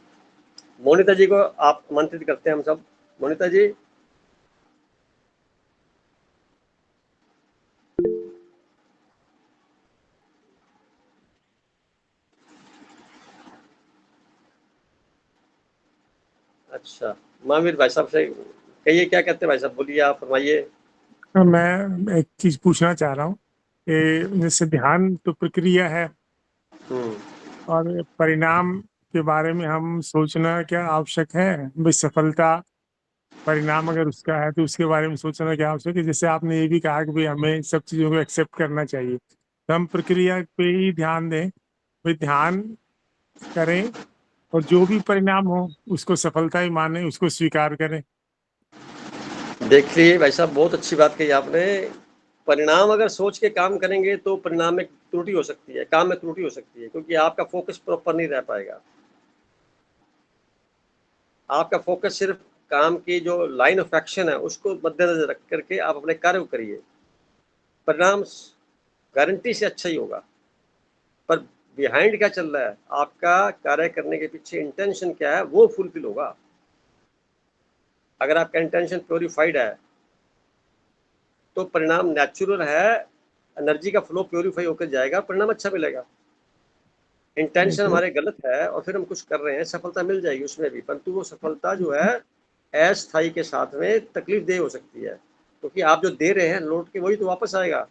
मोनिता जी को आप आमंत्रित करते हैं हम सब। मोनिता जी, अच्छा, महावीर भाई साहब से कहिए, क्या कहते हैं भाई साहब, बोलिए, आप फरमाइए। तो मैं एक चीज पूछना चाह रहा हूँ कि जैसे ध्यान तो प्रक्रिया है हम्म, और परिणाम के बारे में हम सोचना क्या आवश्यक है? भाई सफलता परिणाम अगर उसका है तो उसके बारे में सोचना क्या आवश्यक है? जैसे आपने ये भी कहा कि भाई हमें सब चीजों को एक्सेप्ट करना चाहिए, तो हम प्रक्रिया पे ही ध्यान दें, भाई ध्यान करें और जो भी परिणाम हो उसको सफलता ही माने, उसको स्वीकार करें। देखिए भाई साहब, बहुत अच्छी बात कही आपने। परिणाम अगर सोच के काम करेंगे तो परिणाम में त्रुटि हो सकती है, काम में त्रुटि हो सकती है, क्योंकि आपका फोकस प्रॉपर नहीं रह पाएगा। आपका फोकस सिर्फ काम की जो लाइन ऑफ एक्शन है उसको मद्देनजर रख करके आप अपने कार्य को करिए, परिणाम गारंटी से अच्छा ही होगा। पर बिहाइंड क्या चल रहा है, आपका कार्य करने के पीछे इंटेंशन क्या है, वो फुलफिल होगा। अगर आपका इंटेंशन प्योरीफाइड है तो परिणाम नेचुरल है, एनर्जी का फ्लो प्योरीफाई होकर जाएगा, परिणाम अच्छा मिलेगा। इंटेंशन तो हमारे गलत है और फिर हम कुछ कर रहे हैं, सफलता मिल जाएगी उसमें भी, परंतु वो सफलता जो है अस्थायी के साथ में तकलीफ दे हो सकती है, क्योंकि आप जो दे रहे हैं लौट के वही तो वापस आएगा।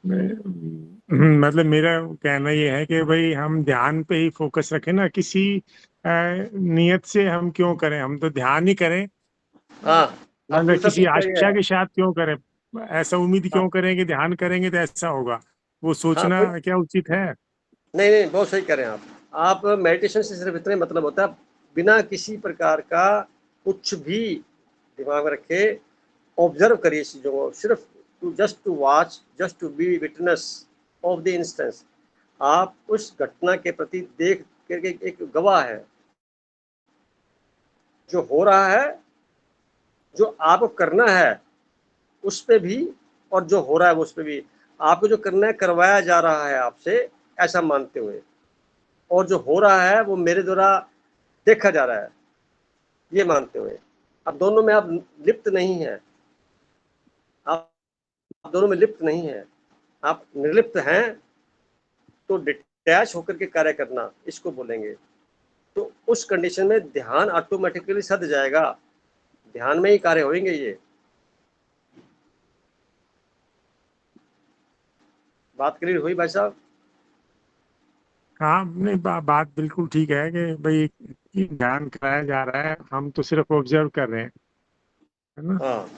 मतलब मेरा कहना ये है कि भाई हम ध्यान पे ही फोकस रखें ना, किसी नियत से हम क्यों करें, हम तो ध्यान ही करें। हाँ, अब मतलब दूसरा किसी तरीका ये आशा है। के साथ क्यों करें, ऐसा उम्मीद हाँ, क्यों करें कि ध्यान करेंगे तो ऐसा होगा, वो हाँ, सोचना कोई क्या उचित है? नहीं, नहीं, बहुत सही करें आप मेडिटेशन से सिर्फ इतने मतलब होता है, बिना किसी प्रकार का कुछ भी दिमाग में रखे ऑब्जर्व करिए चीज़ों को, सिर्फ just to watch, just to be witness of the instance. आप उस घटना के प्रति देख करके एक गवाह है, जो हो रहा है, जो आपको करना है उस पे भी, और जो हो रहा है उस पे भी। आपको जो करना है करवाया जा रहा है आपसे, ऐसा मानते हुए, और जो हो रहा है वो मेरे द्वारा देखा जा रहा है, ये मानते हुए। अब दोनों में आप लिप्त नहीं है, आप दोनों में लिप्त नहीं है, आप निर्लिप्त हैं, तो डिटैच होकर के कार्य करना इसको बोलेंगे। तो उस कंडीशन में ध्यान ऑटोमेटिकली सध जाएगा, ध्यान में ही कार्य होंगे ये। बात क्लियर हुई भाई साहब? हाँ, नहीं बात बिल्कुल ठीक है कि भाई ध्यान कराया जा रहा है, हम तो सिर्फ ऑब्जर्व कर रहे हैं, है ना? हाँ,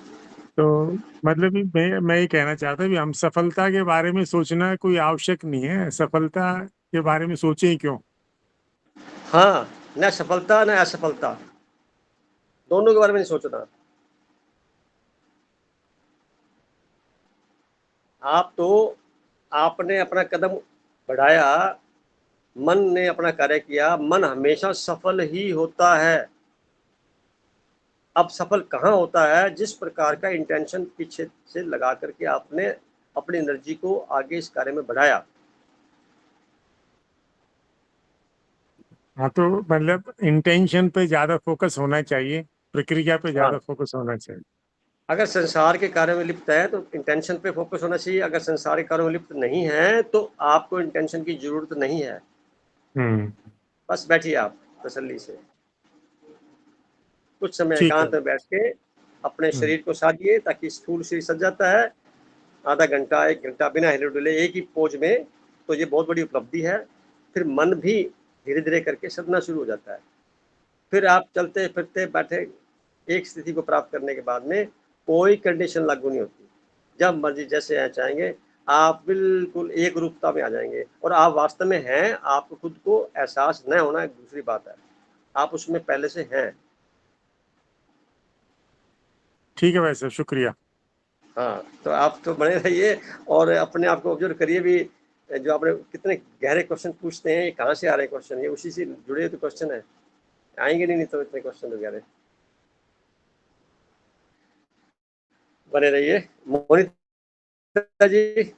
तो मतलब कि मैं ये कहना चाहता हूँ कि हम सफलता के बारे में सोचना कोई आवश्यक नहीं है, सफलता के बारे में सोचें ही क्यों। हाँ, न सफलता न असफलता, दोनों के बारे में नहीं सोचना। आप तो आपने अपना कदम बढ़ाया, मन ने अपना कार्य किया, मन हमेशा सफल ही होता है। अब सफल कहाँ होता है, जिस प्रकार का इंटेंशन पीछे से लगा करके आपने अपनी एनर्जी को आगे इस कार्य में बढ़ाया। हाँ, तो मतलब इंटेंशन पे ज्यादा फोकस होना चाहिए, प्रक्रिया पे हाँ, ज्यादा फोकस होना चाहिए। अगर संसार के कार्य में लिप्त है तो इंटेंशन पे फोकस होना चाहिए, अगर संसार के कार्यों में लिप्त नहीं है तो आपको इंटेंशन की जरूरत नहीं है। हम्म। बस बैठिए आप तसल्ली से, कुछ समय ठीक है। एकांत में बैठ के अपने हम्म। शरीर को साधिए, ताकि स्थूल शरीर सज जाता है आधा घंटा 1 घंटा बिना हिले डुले एक ही पोज में, तो ये बहुत बड़ी उपलब्धि है। फिर मन भी धीरे धीरे करके सदना शुरू हो जाता है। फिर आप चलते फिरते बैठे एक स्थिति को प्राप्त करने के बाद में कोई कंडीशन लागू नहीं होती, जब मर्जी जैसे चाहेंगे आप बिल्कुल एक रूपता में आ जाएंगे, और आप वास्तव में हैं, आपको खुद को एहसास न होना एक दूसरी बात है, आप उसमें पहले से हैं। ठीक है भाई साहब, शुक्रिया। हाँ, तो आप तो बने रहिए और अपने आप को ऑब्जर्व करिए भी, जो आपने कितने गहरे क्वेश्चन पूछते हैं, ये कहाँ से आ रहे हैं क्वेश्चन, ये उसी से जुड़े हुए तो क्वेश्चन है, आएंगे नहीं तो इतने क्वेश्चन वगैरह। बने रहिए। मोनिता जी,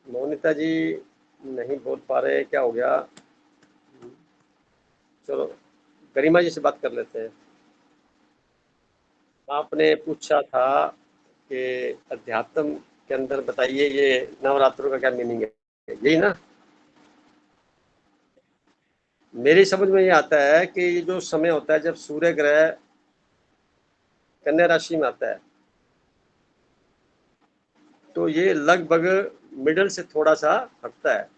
मोनिता जी नहीं बोल पा रहे, क्या हो गया? चलो गरिमा जी से बात कर लेते हैं। आपने पूछा था कि अध्यात्म के अंदर बताइए ये नवरात्रों का क्या मीनिंग है। यही ना। मेरी समझ में ये आता है कि ये जो समय होता है जब सूर्य ग्रह कन्या राशि में आता है, तो ये लगभग मिडल से थोड़ा सा हटता है।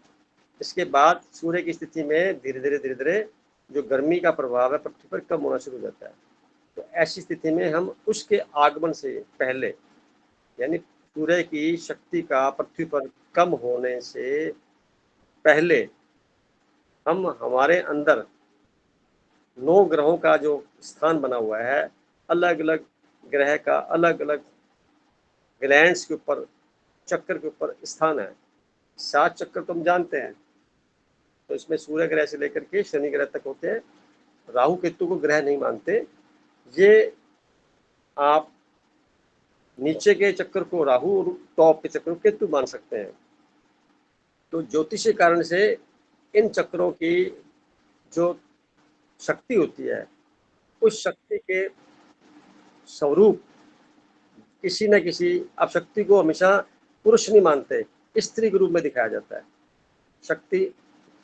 इसके बाद सूर्य की स्थिति में धीरे धीरे जो गर्मी का प्रभाव है पृथ्वी पर कम होना शुरू हो जाता है। तो ऐसी स्थिति में हम उसके आगमन से पहले, यानी सूर्य की शक्ति का पृथ्वी पर कम होने से पहले, हम हमारे अंदर 9 ग्रहों का जो स्थान बना हुआ है, अलग अलग ग्रह का अलग अलग ग्लैंड्स के ऊपर, चक्कर के ऊपर स्थान है। 7 चक्कर तो हम जानते हैं, तो इसमें सूर्य ग्रह से लेकर के शनि ग्रह तक होते हैं। राहु केतु को ग्रह नहीं मानते। ये आप नीचे के चक्कर को राहु और टॉप के चक्कर को केतु मान सकते हैं। तो ज्योतिष के कारण से इन चक्रों की जो शक्ति होती है, उस शक्ति के स्वरूप किसी न किसी, आप शक्ति को हमेशा पुरुष नहीं मानते, स्त्री के रूप में दिखाया जाता है। शक्ति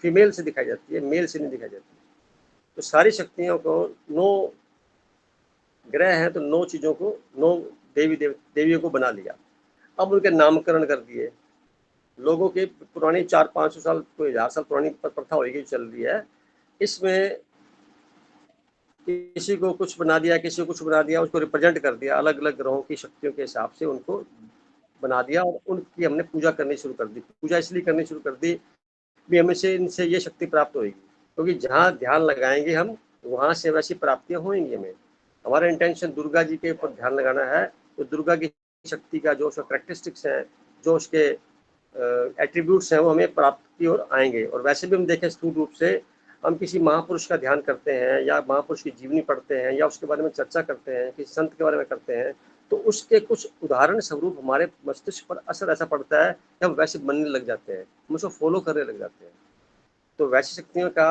फीमेल से दिखाई जाती है, मेल से नहीं दिखाई जाती। तो सारी शक्तियों को 9 ग्रह हैं, तो 9 चीजों को, 9 देवियों को बना लिया। अब उनके नामकरण कर दिए। लोगों के पुरानी 400-500 साल, कोई 1000 साल पुरानी प्रथा होगी चल रही है। इसमें किसी को कुछ बना दिया, किसी को कुछ बना दिया, उसको रिप्रेजेंट कर दिया, अलग अलग ग्रहों की शक्तियों के हिसाब से उनको बना दिया और उनकी हमने पूजा करनी शुरू कर दी। पूजा इसलिए करनी शुरू कर दी भी हमें से इनसे ये शक्ति प्राप्त होगी, क्योंकि जहाँ ध्यान लगाएंगे हम, वहाँ से वैसी प्राप्तियाँ होंगी हमें। हमारा इंटेंशन दुर्गा जी के ऊपर ध्यान लगाना है, तो दुर्गा की शक्ति का जो उसका करेक्टरिस्टिक्स है, जो उसके एट्रीब्यूट्स हैं, वो हमें प्राप्त की ओर आएंगे। और वैसे भी हम देखें स्थूल रूप से, हम किसी महापुरुष का ध्यान करते हैं या महापुरुष की जीवनी पढ़ते हैं या उसके बारे में चर्चा करते हैं, किसी संत के बारे में करते हैं, तो उसके कुछ उदाहरण स्वरूप हमारे मस्तिष्क पर असर ऐसा पड़ता है कि हम वैसे बनने लग जाते हैं, हम उसको फॉलो करने लग जाते हैं। तो वैसी शक्तियों का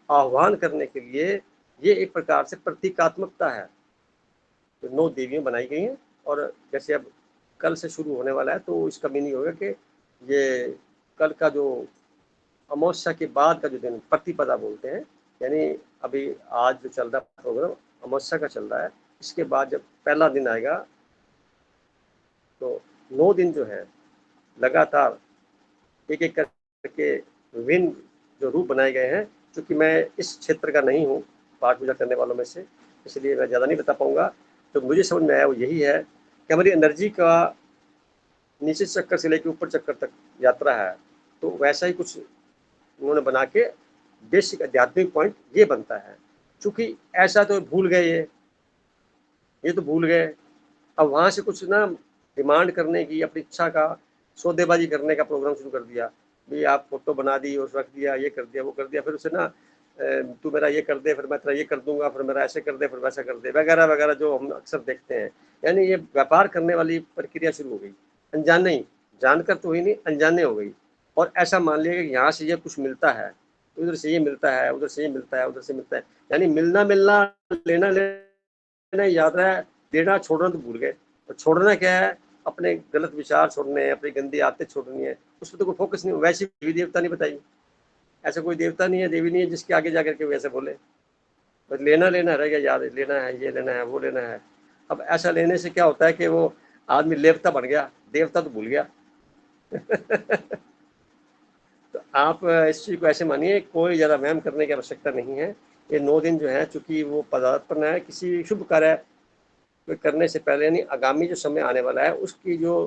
आह्वान करने के लिए ये एक प्रकार से प्रतीकात्मकता है। तो 9 देवियां बनाई गई हैं, और जैसे अब कल से शुरू होने वाला है, तो इसका मीनिंग होगा कि ये कल का जो अमावस्या के बाद का जो दिन प्रतिपदा बोलते हैं, यानी अभी आज जो चल रहा प्रोग्राम अमावस्या का चल रहा है, इसके बाद जब पहला दिन आएगा, तो 9 दिन जो है लगातार एक एक करके विभिन्न जो रूप बनाए गए हैं। क्योंकि मैं इस क्षेत्र का नहीं हूँ पाठ पूजा करने वालों में से, इसलिए मैं ज़्यादा नहीं बता पाऊँगा। तो मुझे समझ में आया वो यही है कि हमारी एनर्जी का नीचे चक्कर से लेकर ऊपर चक्कर तक यात्रा है। तो वैसा ही कुछ उन्होंने बना के बेसिक आध्यात्मिक पॉइंट ये बनता है। चूँकि ऐसा तो भूल गए, ये तो भूल गए। अब वहाँ से कुछ ना डिमांड करने की, अपनी इच्छा का सौदेबाजी करने का प्रोग्राम शुरू कर दिया। भी आप फोटो बना दी और रख दिया, ये कर दिया, वो कर दिया, फिर उसे ना तू मेरा ये कर दे, फिर मैं तेरा ये कर दूंगा, फिर मेरा ऐसे कर दे, फिर वैसा कर दे, वगैरह वगैरह, जो हम अक्सर देखते हैं। यानी ये व्यापार करने वाली प्रक्रिया शुरू हो गई, अनजाने ही, जानकर तो हुई नहीं, अनजाने हो गई। और ऐसा मान लिया कि यहाँ से ये कुछ मिलता है, उधर से ये मिलता है, उधर से ये मिलता है, उधर से मिलता है। यानी मिलना मिलना, लेना लेना याद है, देना छोड़ना तो भूल गए। तो छोड़ना क्या है? अपने गलत विचार छोड़ने हैं, अपनी गंदी आदतें छोड़नी है, उस पर तो कोई फोकस नहीं। वैसी देवी देवता नहीं बताई, ऐसा कोई देवता नहीं है, देवी नहीं है जिसके आगे जाकर के वैसे बोले। बस लेना लेना रह गया याद, लेना है, ये लेना है, वो लेना है। अब ऐसा लेने से क्या होता है कि वो आदमी लेवता बन गया, देवता तो भूल गया। तो आप इस चीज़ को ऐसे मानिए, कोई ज़्यादा वहम करने की आवश्यकता नहीं है। ये 9 दिन जो है, चूँकि वो पदार्पण है, किसी शुभ कार्य करने से पहले, यानी आगामी जो समय आने वाला है, उसकी जो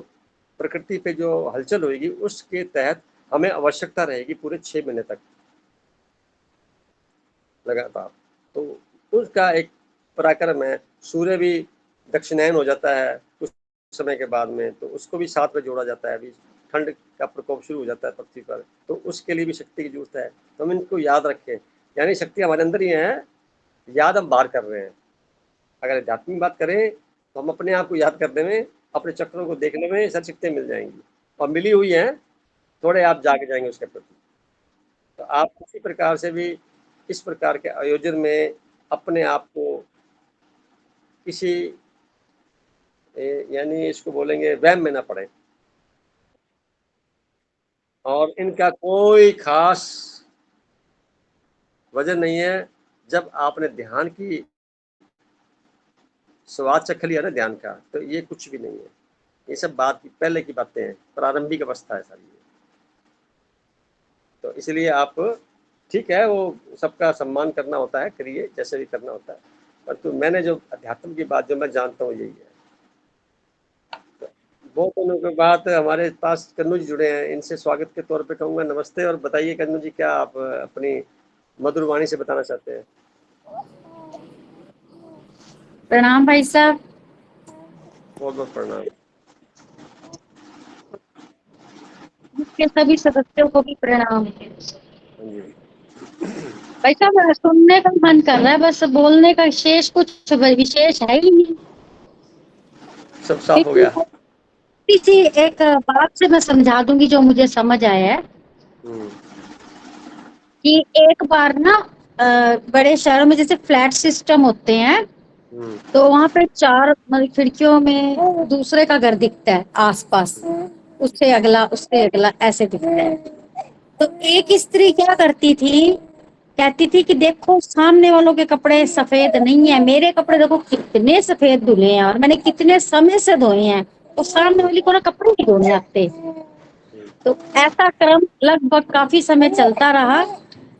प्रकृति पे जो हलचल होगी, उसके तहत हमें आवश्यकता रहेगी पूरे 6 महीने तक लगातार। तो उसका एक पराक्रम है। सूर्य भी दक्षिणायन हो जाता है कुछ समय के बाद में, तो उसको भी साथ में जोड़ा जाता है। अभी ठंड का प्रकोप शुरू हो जाता है पृथ्वी पर, तो उसके लिए भी शक्ति की जरूरत है। तो हम इनको याद रखें, यानी शक्ति हमारे अंदर ही है, याद हम बाहर कर रहे हैं। अगर आध्यात्मिक बात करें तो हम अपने आप को याद करने में, अपने चक्रों को देखने में सारी शक्तियाँ मिल जाएंगी, और मिली हुई हैं, थोड़े आप जाग जाएंगे उसके प्रति। तो आप किसी प्रकार से भी इस प्रकार के आयोजन में अपने आप को किसी यानी इसको बोलेंगे वहम में ना पड़े। और इनका कोई खास वजह नहीं है। जब आपने ध्यान की स्वाद चख लिया ना ध्यान का, तो ये कुछ भी नहीं है। ये सब बात पहले की बातें हैं, प्रारंभिक अवस्था है सारी ये। तो इसलिए आप ठीक है, वो सबका सम्मान करना होता है, करिए जैसे भी करना होता है, परंतु मैंने जो अध्यात्म की बात जो मैं जानता हूँ यही है। तो बहुत दिनों के बाद हमारे पास कन्नू जी जुड़े हैं, इनसे स्वागत के तौर पे कहूँगा नमस्ते। और बताइए कन्नू जी, क्या आप अपनी मधुर वाणी से बताना चाहते हैं? प्रणाम भाई साहब। बहुत बहुत प्रणाम। के सभी सदस्यों को भी प्रणाम। हाँ जी। भाई साहब, सुनने का मन कर रहा है, बस बोलने का शेष कुछ विशेष है ही नहीं। सब साफ हो गया। किसी एक बात से मैं समझा दूंगी जो मुझे समझ आया है कि एक बार ना बड़े शहरों में जैसे फ्लैट सिस्टम होते हैं, तो वहां पे 4 खिड़कियों में दूसरे का घर दिखता है, आसपास उससे अगला ऐसे दिखता है। तो एक स्त्री क्या करती थी, कहती थी कि देखो सामने वालों के कपड़े सफेद नहीं है, मेरे कपड़े देखो कितने सफेद धुले हैं और मैंने कितने समय से धोए हैं, तो सामने वाली को ना कपड़े नहीं धोने आते। तो ऐसा क्रम लगभग काफी समय चलता रहा,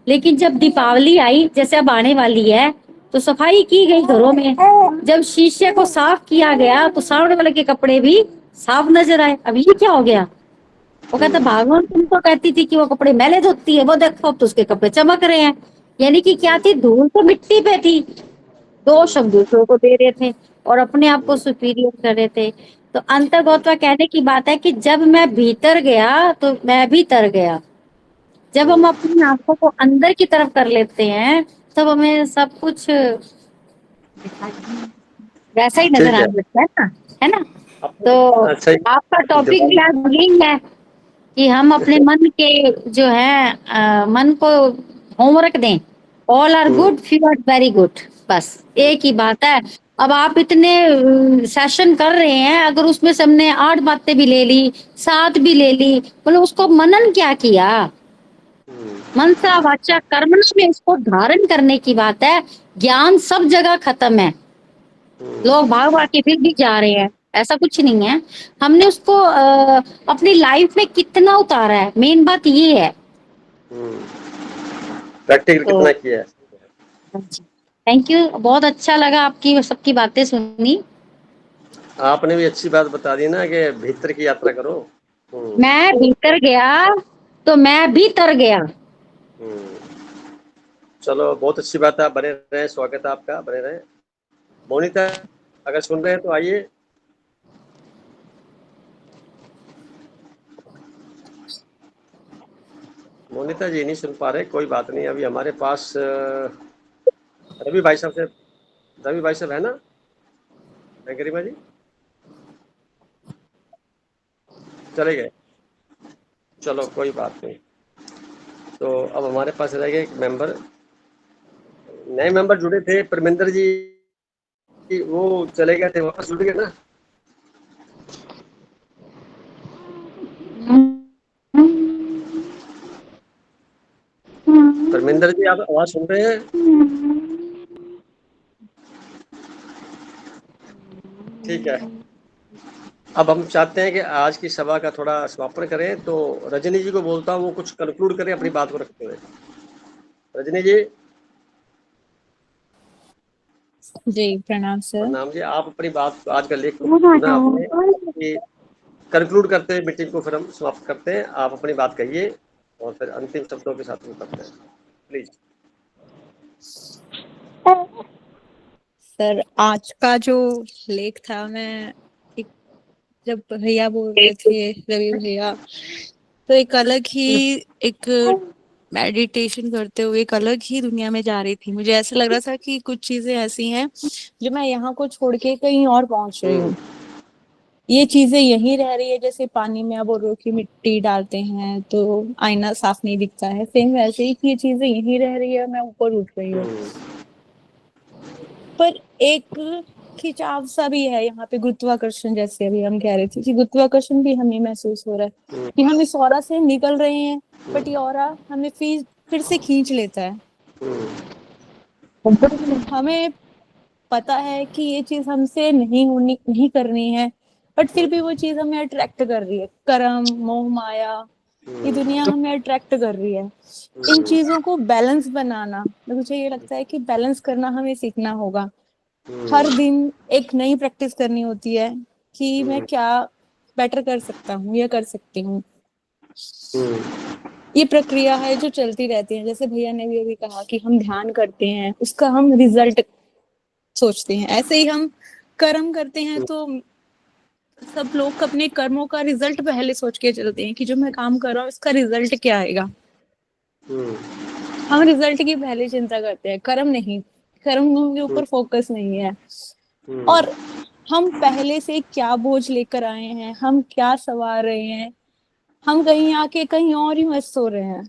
लेकिन जब दीपावली आई, जैसे अब आने वाली है, तो सफाई की गई घरों में। जब शीशे को साफ किया गया तो सामने वाले के कपड़े भी साफ नजर आए। अब ये क्या हो गया? वो कहता भगवान तुमको कहती थी कि वो कपड़े मैले धोती है, वो देखो अब तो उसके कपड़े चमक रहे हैं। यानी कि क्या थी, धूल तो मिट्टी पे थी, दोष हम दूसरों को दे रहे थे और अपने आप को सुपीरियर कर रहे थे। तो अंतर्गोत्वा कहने की बात है कि जब मैं भीतर गया तो मैं भी तर गया। जब हम अपनी आंखों को अंदर की तरफ कर लेते हैं तब हमें सब कुछ वैसा ही नजर आने लगता है ना। तो आपका टॉपिक भी आज यही है कि हम अपने मन के जो है मन को होमवर्क दें। All are good, few are very good, बस एक ही बात है। अब आप इतने सेशन कर रहे हैं, अगर उसमें से हमने 8 बातें भी ले ली, 7 भी ले ली, मतलब उसको मनन क्या किया? मनसा वाचा कर्मणा में इसको धारण करने की बात है। ज्ञान सब जगह खत्म है, लोग भाग भाग के फिर भी जा रहे हैं, ऐसा कुछ नहीं है। हमने उसको अपनी लाइफ में कितना उतारा है, मेन बात ये है। प्रैक्टिकल कितना किया है। थैंक यू, बहुत अच्छा लगा आपकी सबकी बातें सुनी। आपने भी अच्छी बात बता दी ना कि भीतर की यात्रा करो। मैं भीतर गया तो मैं भी तर गया। चलो बहुत अच्छी बात है, बने रहे, स्वागत है आपका, बने रहे। मोनिता अगर सुन रहे हैं तो आइए। मोनिता जी नहीं सुन पा रहे, कोई बात नहीं। अभी हमारे पास रवि भाई साहब है ना, गरिमा जी चले गए, चलो कोई बात नहीं। तो अब हमारे पास रह गए एक मेंबर, नए मेंबर जुड़े थे परमिंदर जी, वो चले गए थे, वापस जुड़ गए ना। परमिंदर जी आप आवाज सुन रहे हैं? ठीक है, अब हम चाहते हैं कि आज की सभा का थोड़ा समापन करें, तो रजनी जी को बोलता हूँ वो कुछ कंक्लूड करें अपनी बात को रखते हुए। रजनी जी। जी प्रणाम सर। प्रणाम जी, आप अपनी बात, आज का लेख सुना आपने, कंक्लूड करते हैं मीटिंग को, फिर हम समाप्त करते हैं। आप अपनी बात कहिए और फिर अंतिम शब्दों के साथ हम करते हैं, प्लीज। सर आज का जो लेख था, मैं जब भैया बोल रहे थे, रवि भैया, तो एक अलग ही एक मेडिटेशन करते हुए एक अलग ही दुनिया में जा रही थी। मुझे ऐसा लग रहा था कि कुछ चीजें ऐसी हैं जो मैं यहाँ को छोड़ के कहीं और पहुंच रही हूँ। ये चीजें यहीं रह रही है, जैसे पानी में आप बोल रहे हो कि मिट्टी डालते हैं तो आईना साफ नहीं दिखता है, सेम वैसे ही कि ये चीजें यहीं रह रही है, मैं ऊपर उठ रही हूँ। पर एक खिंचाव सा भी है यहाँ पे, गुरुत्वाकर्षण, जैसे अभी हम कह रहे थे कि गुरुत्वाकर्षण भी हमें महसूस हो रहा है कि हम इस ऑरा से निकल रहे हैं, बट ये ऑरा हमें फिर से खींच लेता है। हमें पता है कि ये चीज हमसे नहीं करनी है, बट फिर भी वो चीज हमें अट्रैक्ट कर रही है। कर्म, मोह, माया, ये दुनिया हमें अट्रैक्ट कर रही है। इन चीजों को बैलेंस बनाना, मुझे ये लगता है कि बैलेंस करना हमें सीखना होगा। हर दिन एक नई प्रैक्टिस करनी होती है कि मैं क्या बेटर कर सकता हूँ या कर सकती हूँ। ये प्रक्रिया है जो चलती रहती है। जैसे भैया ने भी अभी कहा कि हम ध्यान करते हैं, उसका हम रिजल्ट सोचते हैं, ऐसे ही हम कर्म करते हैं तो सब लोग अपने कर्मों का रिजल्ट पहले सोच के चलते हैं कि जो मैं काम कर रहा हूँ इसका रिजल्ट क्या आएगा। हम रिजल्ट की पहले चिंता करते हैं, कर्म नहीं। कर्म के ऊपर फोकस नहीं है। और हम पहले से क्या बोझ लेकर आए हैं, हम क्या सवार रहे हैं, हम कहीं आके कहीं और ही मस्त हो रहे हैं।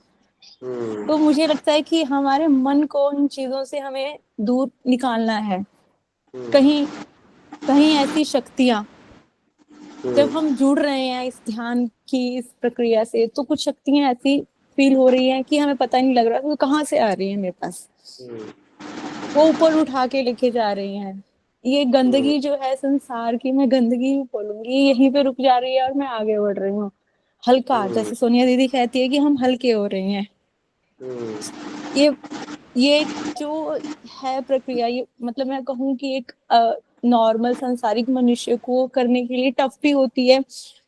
तो मुझे लगता है कि हमारे मन को इन चीजों से हमें दूर निकालना है। कहीं कहीं ऐसी शक्तियां, जब हम जुड़ रहे हैं इस ध्यान की इस प्रक्रिया से, तो कुछ शक्तियां ऐसी फील हो रही हैं कि हमें पता नहीं लग रहा वो कहाँ से आ रही है मेरे पास। वो ऊपर उठा के लेके जा रही हैं। ये गंदगी जो है संसार की, मैं गंदगी ही बोलूंगी, यहीं पे रुक जा रही है और मैं आगे बढ़ रही हूँ। हल्का, जैसे सोनिया दीदी कहती है कि हम हल्के हो रहे हैं। ये जो है प्रक्रिया, ये मतलब मैं कहूँ कि एक नॉर्मल संसारिक मनुष्य को करने के लिए टफ भी होती है,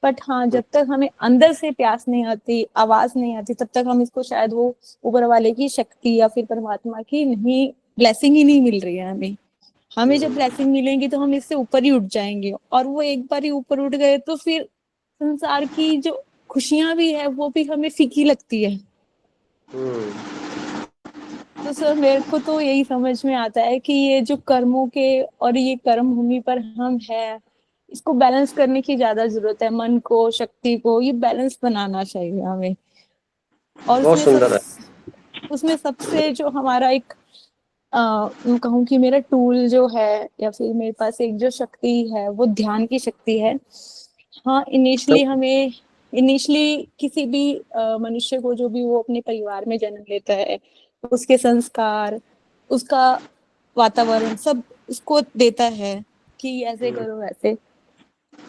बट हाँ, जब तक हमें अंदर से प्यास नहीं आती, आवाज नहीं आती, तब तक हम इसको शायद वो ऊपर वाले की शक्ति या फिर परमात्मा की नहीं, ब्लेसिंग ही नहीं मिल रही है हमें। हमें जब ब्लेसिंग मिलेंगी तो हम इससे ऊपर ही उठ जाएंगे, और वो एक बार ही ऊपर उठ गए तो फिर संसार की जो खुशियां भी है वो भी हमें फीकी लगती है। तो सर मेरे को तो यही समझ में आता है कि ये जो कर्मों के और ये कर्म भूमि पर हम है, इसको बैलेंस करने की ज्यादा जरूरत है। मन को, शक्ति को, ये बैलेंस बनाना चाहिए हमें। और बहुत सुंदर है। उसमें सबसे जो हमारा एक कहूँ कि मेरा टूल जो है, या फिर मेरे पास एक जो शक्ति है, वो ध्यान की शक्ति है। हाँ, इनिशियली किसी भी मनुष्य को, जो भी वो अपने परिवार में जन्म लेता है, उसके संस्कार, उसका वातावरण सब उसको देता है कि ऐसे करो वैसे,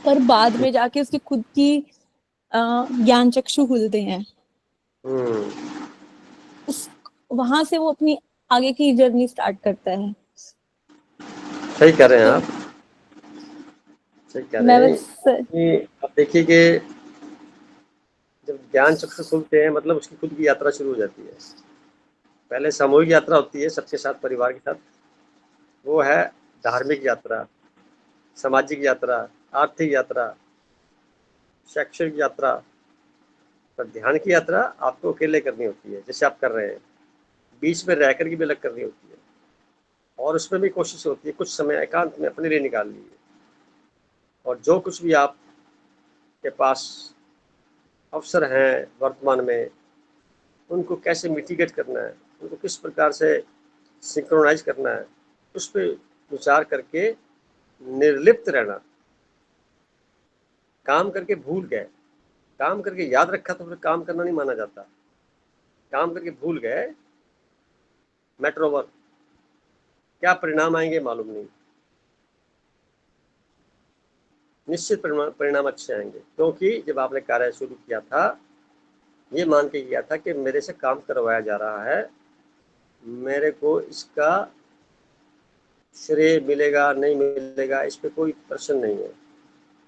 पर बाद में जाके उसकी खुद की ज्ञान चक्षु खुलते हैं। उस वहां से वो अपनी आगे की जर्नी स्टार्ट करता है। सही कह रहे हैं आप, सही कह रहे हैं बस कि आप देखिए कि जब ज्ञान चक्षु खुलते हैं मतलब उसकी खुद की यात्रा शुरू हो जाती है। पहले सामूहिक यात्रा होती है सबके साथ, परिवार के साथ, वो है धार्मिक यात्रा, सामाजिक यात्रा, आर्थिक यात्रा, शैक्षणिक यात्रा। पर ध्यान की यात्रा आपको अकेले करनी होती है, जैसे आप कर रहे हैं, बीच में रह कर की भी अलग करनी होती है, और उसमें भी कोशिश होती है कुछ समय एकांत में अपने लिए निकाल लीजिए, और जो कुछ भी आप के पास अवसर हैं वर्तमान में, उनको कैसे मिटिगेट करना है, उनको किस प्रकार से सिंक्रोनाइज करना है, उस पर विचार करके निर्लिप्त रहना। काम करके भूल गए, काम करके याद रखा तो फिर काम करना नहीं माना जाता। काम करके भूल गए, मैटर ओवर, क्या परिणाम आएंगे मालूम नहीं। निश्चित परिणाम अच्छे आएंगे, क्योंकि जब आपने कार्य शुरू किया था, ये मान के किया था कि मेरे से काम करवाया जा रहा है, मेरे को इसका श्रेय मिलेगा नहीं मिलेगा इस पे कोई प्रश्न नहीं है,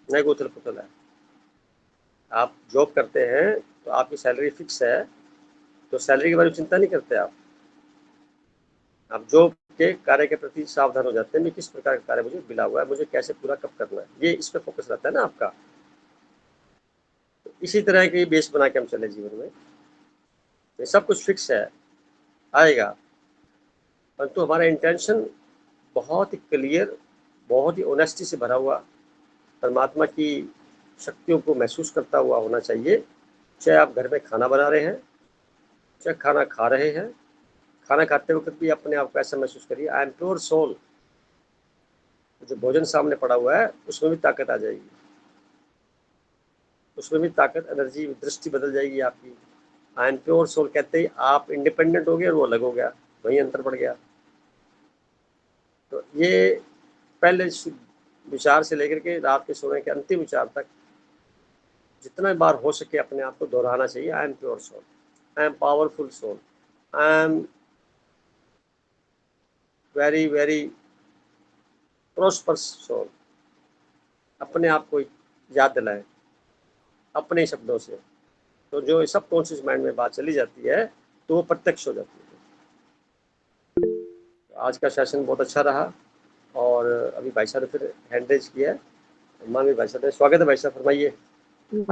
नहीं उथल पुथल है। आप जॉब करते हैं तो आपकी सैलरी फिक्स है, तो सैलरी के बारे में चिंता नहीं करते आप जॉब के कार्य के प्रति सावधान हो जाते हैं, मैं किस प्रकार का कार्य मुझे मिला हुआ है, मुझे कैसे पूरा कब करना है, ये इस पे फोकस रहता है ना आपका। तो इसी तरह की बेस बना के हम चले जीवन में, ये सब कुछ फिक्स है, आएगा, परंतु हमारा इंटेंशन बहुत ही क्लियर, बहुत ही ऑनेस्टी से भरा हुआ, परमात्मा की शक्तियों को महसूस करता हुआ होना चाहिए। चाहे आप घर में खाना बना रहे हैं, चाहे खाना खा रहे हैं, खाना खाते वक्त भी अपने आप को ऐसा महसूस करिए, आई एम प्योर सोल, जो भोजन सामने पड़ा हुआ है उसमें भी ताकत आ जाएगी, उसमें भी ताकत, एनर्जी, दृष्टि बदल जाएगी आपकी। आई एम प्योर सोल कहते ही आप इंडिपेंडेंट हो गए और वो अलग हो गया, वही अंतर पड़ गया। तो ये पहले विचार से लेकर के रात के सोने के अंतिम विचार तक जितना बार हो सके अपने आप को दोहराना चाहिए। I am pure soul, I am powerful soul, I am very very prosperous soul. अपने आप को याद दिलाएं अपने शब्दों से, तो जो सब कॉन्शियस माइंड में बात चली जाती है तो वो प्रत्यक्ष हो जाती है। तो आज का सेशन बहुत अच्छा रहा और अभी भाई साहब ने फिर हैंड रेज किया है, मानवीय भाई साहब ने। स्वागत है भाई साहब, फरमाइए।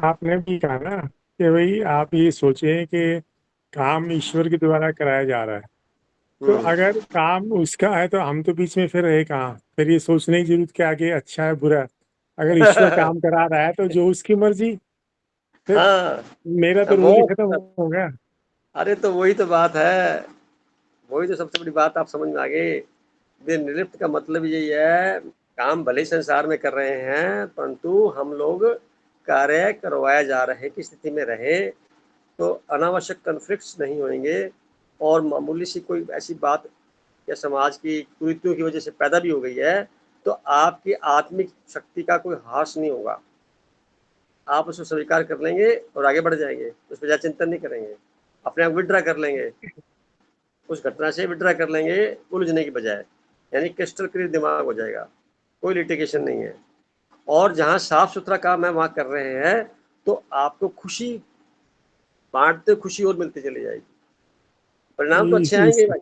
आपने भी कहा ना कि भाई आप ये सोचें कि काम ईश्वर के द्वारा कराया जा रहा है, तो अगर काम उसका है तो हम तो बीच में फिर रहे कहाँ? फिर ये सोचने की जरूरत क्या कि अच्छा है बुरा। अगर ईश्वर काम करा रहा है तो जो उसकी मर्जी, फिर हाँ, मेरा तो रोल ही खत्म हो गया। अरे तो वही तो बात है, वही तो सबसे बड़ी बात आप समझ में आ गई। निर्लिप्त का मतलब यही है, काम भले संसार में कर रहे हैं परंतु हम लोग कार्य करवाया जा रहे की स्थिति में रहे तो अनावश्यक कन्फ्लिक्ट्स नहीं होंगे और मामूली सी कोई ऐसी बात या समाज की कुरीतियों की वजह से पैदा भी हो गई है तो आपकी आत्मिक शक्ति का कोई ह्रास नहीं होगा। आप उसको स्वीकार कर लेंगे और आगे बढ़ जाएंगे, उस पर ज़्यादा चिंतन नहीं करेंगे, अपने आप विड्रा कर लेंगे, उस घटना से विड्रा कर लेंगे उलझने की बजाय, यानी क्रिस्टल क्लियर दिमाग हो जाएगा, कोई लिटिगेशन नहीं है। और जहाँ साफ सुथरा काम है वहाँ कर रहे हैं तो आपको खुशी बांटते खुशी और मिलती चली जाएगी, परिणाम तो अच्छे आएंगे भाई।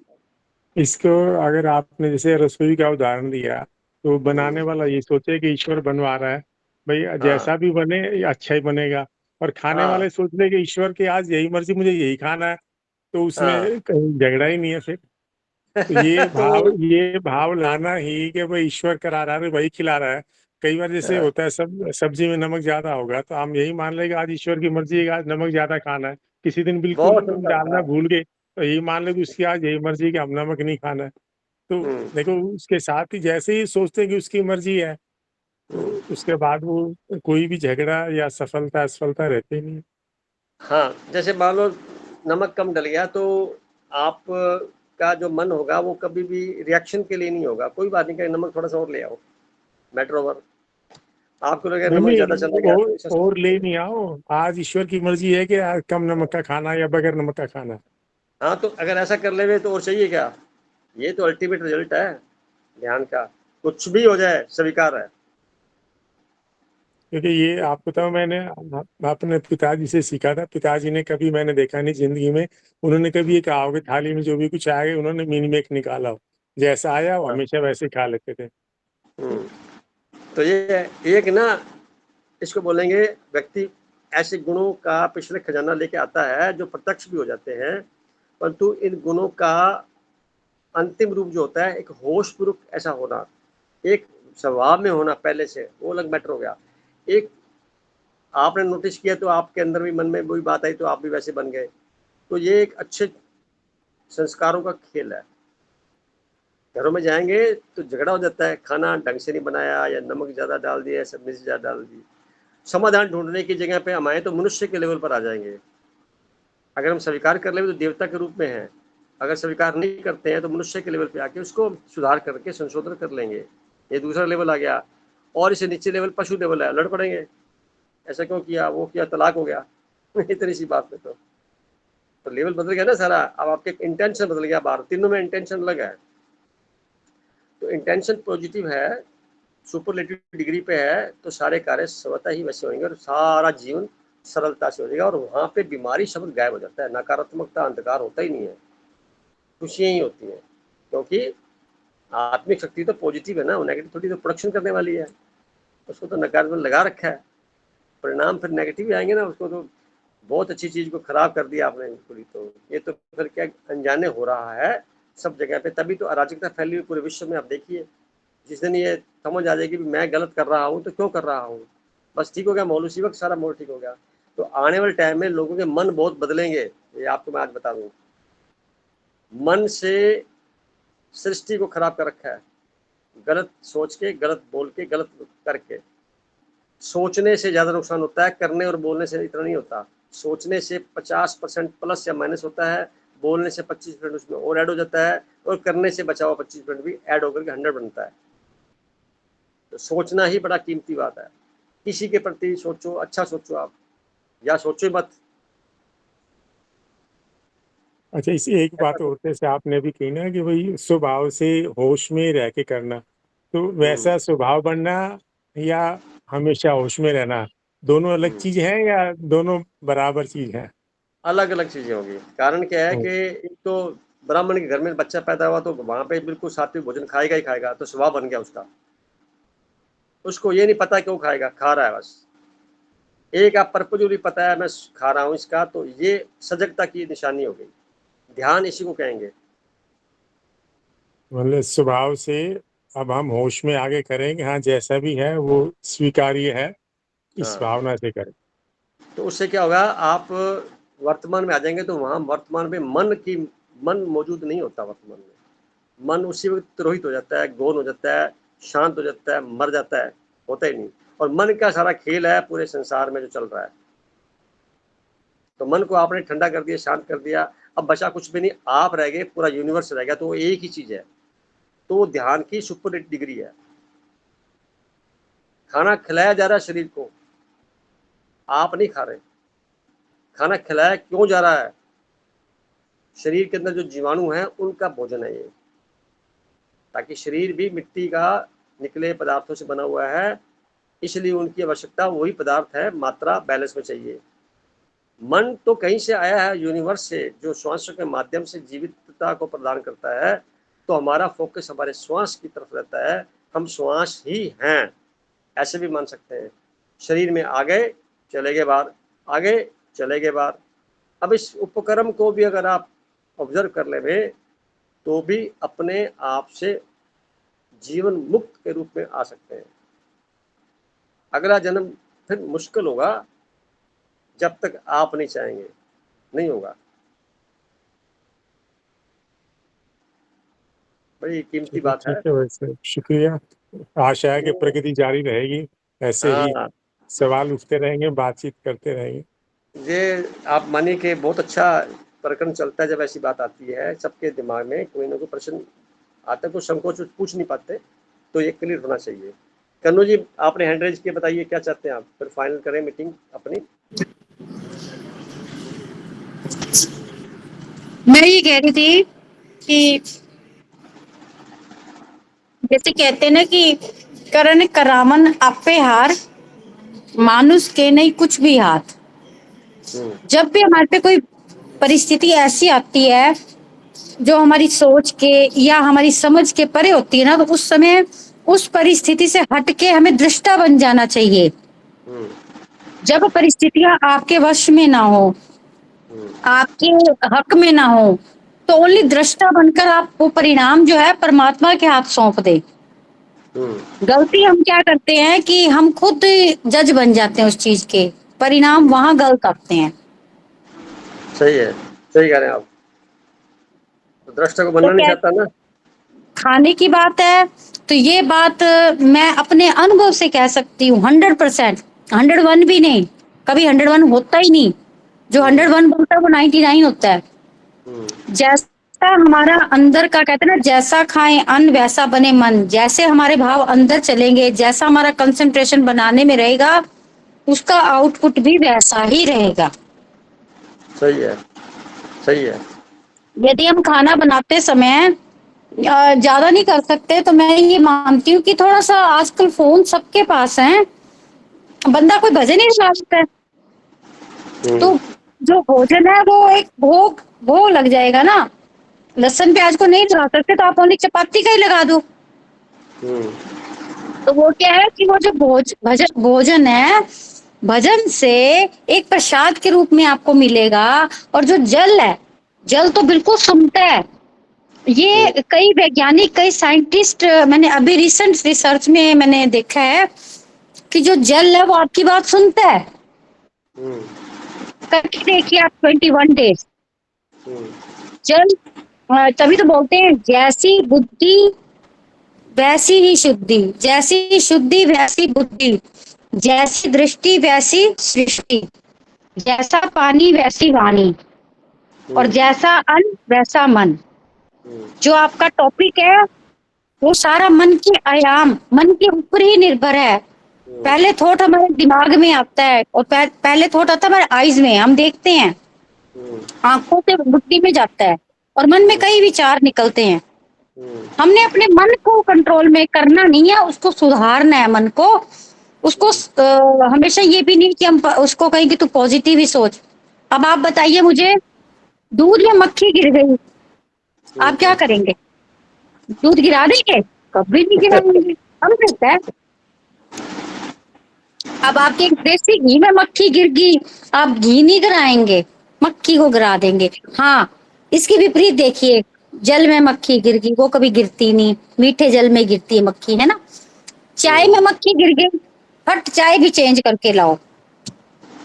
इसको अगर आपने जैसे रसोई का उदाहरण दिया तो बनाने वाला ये सोचे कि ईश्वर बनवा रहा है, भाई जैसा भी बने ये अच्छा ही बनेगा, और खाने हाँ वाले सोच ले कि ईश्वर की आज यही मर्जी, मुझे यही खाना है, तो हाँ उसमें कहीं झगड़ा ही नहीं है फिर। तो तो ये भाव लाना ही कि भाई ईश्वर करा रहा है वही खिला रहा है। कई बार जैसे होता है सब सब्जी में नमक ज्यादा होगा तो हम यही मान लेंगे आज ईश्वर की मर्जी है कि आज नमक ज्यादा खाना है। किसी दिन बिल्कुल बहुत सुंदर डालना था। भूल गए तो यही मान लेंगे उसकी आज यही मर्जी है कि हम नमक नहीं खाना है। तो देखो उसके साथ ही जैसे ही सोचते हैं कि उसकी मर्जी है तो उसके बाद वो कोई भी झगड़ा या सफलता असफलता रहती नहीं। हाँ, जैसे मान लो नमक कम डल गया तो आप का जो मन होगा वो कभी भी रिएक्शन के लिए नहीं होगा, कोई बात नहीं, नमक थोड़ा सा और ले आओ, मैटर ओवर। आपको लगे नहीं नमक ज्यादा नहीं, चला गया तो और ले नहीं आओ, आज ईश्वर की मर्जी है कि आज कम नमक का खाना या बगैर नमक का खाना। हाँ, तो अगर ऐसा कर ले तो और चाहिए क्या? ये तो अल्टीमेट रिजल्ट है ध्यान का, कुछ भी हो जाए स्वीकार है। क्योंकि ये आपको तो मैंने अपने पिताजी से सीखा था। पिताजी ने कभी, मैंने देखा नहीं जिंदगी में, उन्होंने कभी ये कहा हो कि थाली में जो भी कुछ आएगा उन्होंने मिनी मेक निकाला हो, जैसा आया वो हाँ। हमेशा वैसे ही खा लेते थे। तो ये एक ना, इसको बोलेंगे व्यक्ति ऐसे गुणों का पिछले खजाना लेके आता है जो प्रत्यक्ष भी हो जाते हैं, परंतु इन गुणों का अंतिम रूप जो होता है एक होशपूर्वक ऐसा होना, एक स्वभाव में होना पहले से, वो अलग मैटर हो गया। एक आपने नोटिस किया तो आपके अंदर भी मन में वही बात आई तो आप भी वैसे बन गए, तो ये एक अच्छे संस्कारों का खेल है। घरों में जाएंगे तो झगड़ा हो जाता है, खाना ढंग से नहीं बनाया या नमक ज़्यादा डाल दिया, सब्जी ज़्यादा डाल दी, समाधान ढूंढने की जगह पे हम आए तो मनुष्य के लेवल पर आ जाएंगे। अगर हम स्वीकार कर ले तो देवता के रूप में है, अगर स्वीकार नहीं करते हैं तो मनुष्य के लेवल पे आके उसको सुधार करके संशोधन कर लेंगे, ये दूसरा लेवल आ गया। और इसे नीचे लेवल पशु लेवल है, लड़ पड़ेंगे, ऐसा क्यों किया, वो किया, तलाक हो गया इतनी सी बात में तो लेवल बदल गया ना सारा। अब आपके इंटेंशन बदल गया, बाहर तीनों में इंटेंशन अलग है। तो इंटेंशन पॉजिटिव है, सुपरलेटिव डिग्री पे है तो सारे कार्य स्वतः ही वैसे होंगे और सारा जीवन सरलता से हो जाएगा और वहाँ पे बीमारी शब्द गायब हो जाता है, नकारात्मकता अंधकार होता ही नहीं है, खुशियाँ ही होती हैं। क्योंकि आत्मिक शक्ति तो पॉजिटिव है ना, नेगेटिव थोड़ी तो प्रोडक्शन करने वाली है, उसको तो नकारात्मक लगा रखा है, परिणाम फिर नेगेटिव ही आएंगे ना। उसको तो बहुत अच्छी चीज़ को खराब कर दिया आपने बिल्कुल ही, तो ये तो फिर क्या अनजाने हो रहा है सब जगह पे, तभी तो अराजकता फैली हुई पूरे विश्व में। आप देखिए जिस दिन ये समझ आ जाएगी मैं गलत कर रहा हूँ तो क्यों कर रहा हूँ, बस ठीक हो गया माहौल, उसी वक्त सारा माहौल ठीक हो गया। तो आने वाले टाइम में लोगों के मन बहुत बदलेंगे, ये आपको मैं आज बता दूँ। मन से सृष्टि को खराब कर रखा है, गलत सोच के, गलत बोल के, गलत करके। सोचने से ज़्यादा नुकसान होता है, करने और बोलने से इतना नहीं होता। सोचने से 50% प्लस या माइनस होता है, बोलने से 25% उसमें और ऐड हो जाता है, और करने से बचा हुआ 25% भी ऐड होकर के 100 बनता है। तो सोचना ही बड़ा कीमती बात है। किसी के प्रति सोचो, अच्छा सोचो आप, या सोचो ही मत। अच्छा, इस एक बात और जैसे आपने भी कही ना कि भाई स्वभाव से होश में रह के करना, तो वैसा स्वभाव बनना या हमेशा होश में रहना, दोनों अलग चीज है या दोनों बराबर चीज है? अलग अलग चीजें होंगी। कारण क्या है कि एक तो ब्राह्मण के घर में बच्चा पैदा हुआ तो वहां पे बिल्कुल सात्विक भोजन खाएगा ही खाएगा, तो स्वभाव बन गया उसका। उसको ये नहीं पता क्यों खाएगा, खा रहा है बस। एक आप पर्पजुली पता है मैं खा रहा हूँ इसका, तो ये सजगता की निशानी हो गई। ध्यान इसी को कहेंगे। मतलब स्वभाव से अब हम होश में आगे करेंगे, हाँ जैसा भी है वो स्वीकार्य है, इस हाँ, भावना से करें। तो उससे क्या होगा, आप वर्तमान में आ जाएंगे, तो वहां वर्तमान में मन मौजूद नहीं होता। वर्तमान में मन उसी वक्त तिरोहित हो जाता है, गौन हो जाता है, शांत हो जाता है, मर जाता है, होता ही नहीं। और मन का सारा खेल है पूरे संसार में जो चल रहा है। तो मन को आपने ठंडा कर दिया, शांत कर दिया, अब बचा कुछ भी नहीं, आप रह गए, पूरा यूनिवर्स रह गया, तो वो एक ही चीज है। तो वो ध्यान की सुपर डिग्री है। खाना खिलाया जा रहा है शरीर को, आप नहीं खा रहे। खाना खिलाया क्यों जा रहा है? शरीर के अंदर जो जीवाणु हैं उनका भोजन है ये, ताकि शरीर भी मिट्टी का निकले पदार्थों से बना हुआ है, इसलिए उनकी आवश्यकता वही पदार्थ है, मात्रा बैलेंस में चाहिए। मन तो कहीं से आया है, यूनिवर्स से, जो श्वास के माध्यम से जीवितता को प्रदान करता है। तो हमारा फोकस हमारे श्वास की तरफ रहता है, हम श्वास ही हैं, ऐसे भी मान सकते हैं। शरीर में आ गए, चले गए बाहर, आ गए, चले गए बाहर। अब इस उपक्रम को भी अगर आप ऑब्जर्व कर लेंगे, तो भी अपने आप से जीवन मुक्त के रूप में आ सकते हैं। अगला जन्म फिर मुश्किल होगा, जब तक आप नहीं चाहेंगे, नहीं होगा। बड़ी कीमती चलिए बात है। ठीक है, वैसे शुक्रिया। आशा है कि प्रगति जारी रहेगी, ऐसे ही हाँ, सवाल उठते रहेंगे, बातचीत करते रहेंगे। ये आप मानिए कि बहुत अच्छा प्रकरण चलता है। जब ऐसी बात आती है, सबके दिमाग में कोई ना कोई प्रश्न आता है, कुछ संकोच पूछ नहीं पाते, तो ये क्लियर होना चाहिए। कन्नू जी, आपने हैंड रेज किया, बताइए क्या चाहते हैं आप, फिर फाइनल करें मीटिंग अपनी। मैं ये कह रही थी कि जैसे कहते हैं ना कि करण करामन आपे हार, मानुष के नहीं कुछ भी हाथ। जब भी हमारे पे कोई परिस्थिति ऐसी आती है जो हमारी सोच के या हमारी समझ के परे होती है ना, तो उस समय उस परिस्थिति से हट के हमें दृष्टा बन जाना चाहिए। जब परिस्थितियां आपके वश में ना हो, आपके हक में ना हो, तो ओनली दृष्टा बनकर आप वो परिणाम जो है परमात्मा के हाथ सौंप दे। गलती हम क्या करते हैं कि हम खुद जज बन जाते हैं उस चीज के, परिणाम वहां गलत आते हैं। सही है, सही कह रहे हैं आप। तो दृष्टा को तो बनना नहीं क्या चाहता ना। खाने की बात है, तो ये बात मैं अपने अनुभव से कह सकती हूँ 100%। 101 भी नहीं, कभी 101 होता ही नहीं। जो 101 बोलता है वो 99 होता है। जैसा हमारा अंदर का कहते हैं ना, जैसा खाएं अन्न वैसा बने मन। जैसे हमारे भाव अंदर चलेंगे, जैसा हमारा कंसंट्रेशन बनाने में रहेगा, उसका आउटपुट भी वैसा ही रहेगा। सही है, सही है। यदि हम खाना बनाते समय ज्यादा नहीं कर सकते, तो मैं ये मानती हूँ कि थोड़ा सा, आजकल फोन सबके पास है, बंदा कोई भजन ही चला सकता है। तो जो भोजन है वो एक भोग भोग लग जाएगा ना। लहसुन प्याज को नहीं चला सकते, तो आप ओनली चपाती का ही लगा दो। तो वो क्या है कि वो जो भोजन है, भजन से एक प्रसाद के रूप में आपको मिलेगा। और जो जल है, जल तो बिल्कुल सुनता है। ये कई वैज्ञानिक, कई साइंटिस्ट, मैंने अभी रिसेंट रिसर्च में मैंने देखा है कि जो जल है वो आपकी बात सुनता है। करके देखिए आप 21 डेज। जल तभी तो बोलते हैं जैसी बुद्धि वैसी ही शुद्धि, जैसी शुद्धि वैसी बुद्धि, जैसी दृष्टि वैसी सृष्टि, जैसा पानी वैसी वाणी, और जैसा अन्न वैसा मन। जो आपका टॉपिक है वो सारा मन के आयाम, मन के ऊपर ही निर्भर है। पहले थॉट हमारे दिमाग में आता है और पहले थॉट आता है हमारे आईज में, हम देखते हैं, आंखों से बुद्धि में जाता है और मन में कई विचार निकलते हैं। हमने अपने मन को कंट्रोल में करना नहीं है, उसको सुधारना है मन को। उसको हमेशा ये भी नहीं कि हम उसको कहें कि तू पॉजिटिव ही सोच। अब आप बताइए मुझे, दूध में मक्खी गिर गई, आप क्या करेंगे? दूध गिरा देंगे? कभी नहीं गिराएंगे, हम कहते हैं। अब आपके देसी घी में मक्खी गिर गई, आप घी नहीं गिराएंगे, मक्खी को गिरा देंगे। हाँ, इसके विपरीत देखिए, जल में मक्खी गिर गई, वो कभी गिरती नहीं, मीठे जल में गिरती है मक्खी, है ना। चाय में मक्खी गिर गई, फट चाय भी चेंज करके लाओ।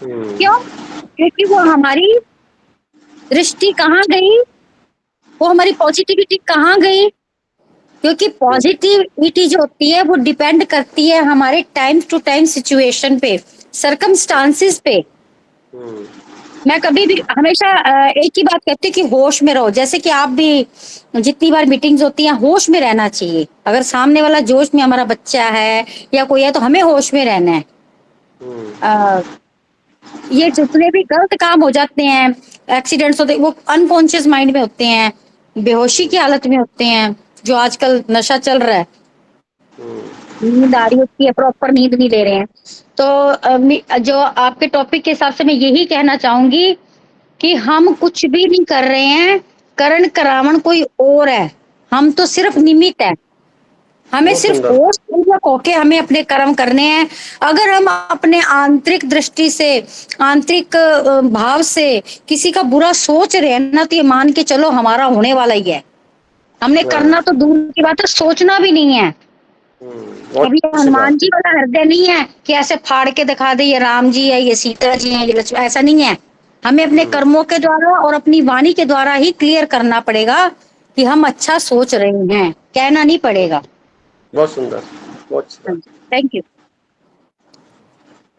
क्यों? क्योंकि वो हमारी दृष्टि कहाँ गई, वो हमारी पॉजिटिविटी कहाँ गई। क्योंकि पॉजिटिविटी जो होती है वो डिपेंड करती है हमारे टाइम टू टाइम सिचुएशन पे, सरकमस्टांसिस पे। मैं कभी भी हमेशा एक ही बात कहती हूँ कि होश में रहो। जैसे कि आप भी जितनी बार मीटिंग्स होती हैं, होश में रहना चाहिए। अगर सामने वाला जोश में हमारा बच्चा है या कोई है तो हमें होश में रहना है। ये जितने भी गलत काम हो जाते हैं, एक्सीडेंट्स होते हैं, वो अनकॉन्शियस माइंड में होते हैं, बेहोशी की हालत में होते हैं। जो आजकल नशा चल रहा है, नींद आ रही होती है, प्रॉपर नींद नहीं ले रहे हैं। तो जो आपके टॉपिक के हिसाब से मैं यही कहना चाहूंगी कि हम कुछ भी नहीं कर रहे हैं, करण करावण कोई और है, हम तो सिर्फ निमित्त है। हमें सिर्फ होश पूर्वक होके हमें अपने कर्म करने हैं। अगर हम अपने आंतरिक दृष्टि से, आंतरिक भाव से किसी का बुरा सोच रहे हैं ना, तो ये मान के चलो हमारा होने वाला ही है। हमने करना तो दूर की बात है, सोचना भी नहीं है। अभी हनुमान जी वाला हृदय नहीं है कि ऐसे फाड़ के दिखा दे ये राम जी है, ये सीता जी है, ये लक्ष्मण, ऐसा नहीं है। हमें अपने कर्मों के द्वारा और अपनी वाणी के द्वारा ही क्लियर करना पड़ेगा कि हम अच्छा सोच रहे हैं, कहना नहीं पड़ेगा। बहुत सुंदर, बहुत अच्छा। Thank you.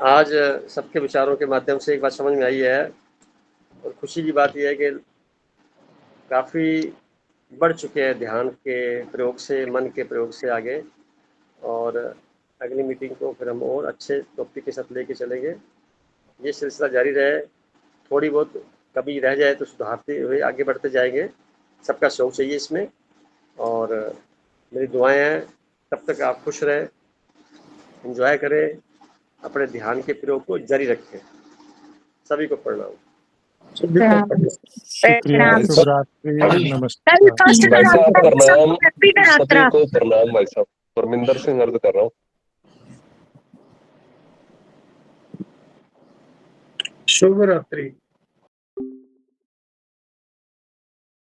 आज सबके विचारों के माध्यम से एक बात समझ में आई है और खुशी की बात यह है कि काफ़ी बढ़ चुके हैं ध्यान के प्रयोग से, मन के प्रयोग से आगे। और अगली मीटिंग को फिर हम और अच्छे टॉपिक के साथ लेके चलेंगे। ये सिलसिला जारी रहे, थोड़ी बहुत कभी रह जाए तो सुधारते हुए आगे बढ़ते जाएंगे। सबका शौक चाहिए इसमें, और मेरी दुआएं हैं तब तक आप खुश रहें, एंजॉय करें, अपने ध्यान के प्रयोग को जारी रखें। सभी को प्रणाम। शुक्रिया, शुभरात्रि, नमस्कार। भाई साहब प्रणाम, सभी को प्रणाम। भाई साहब परमिंदर सिंह अर्ज कर रहा हूँ। शुभ रात्रि।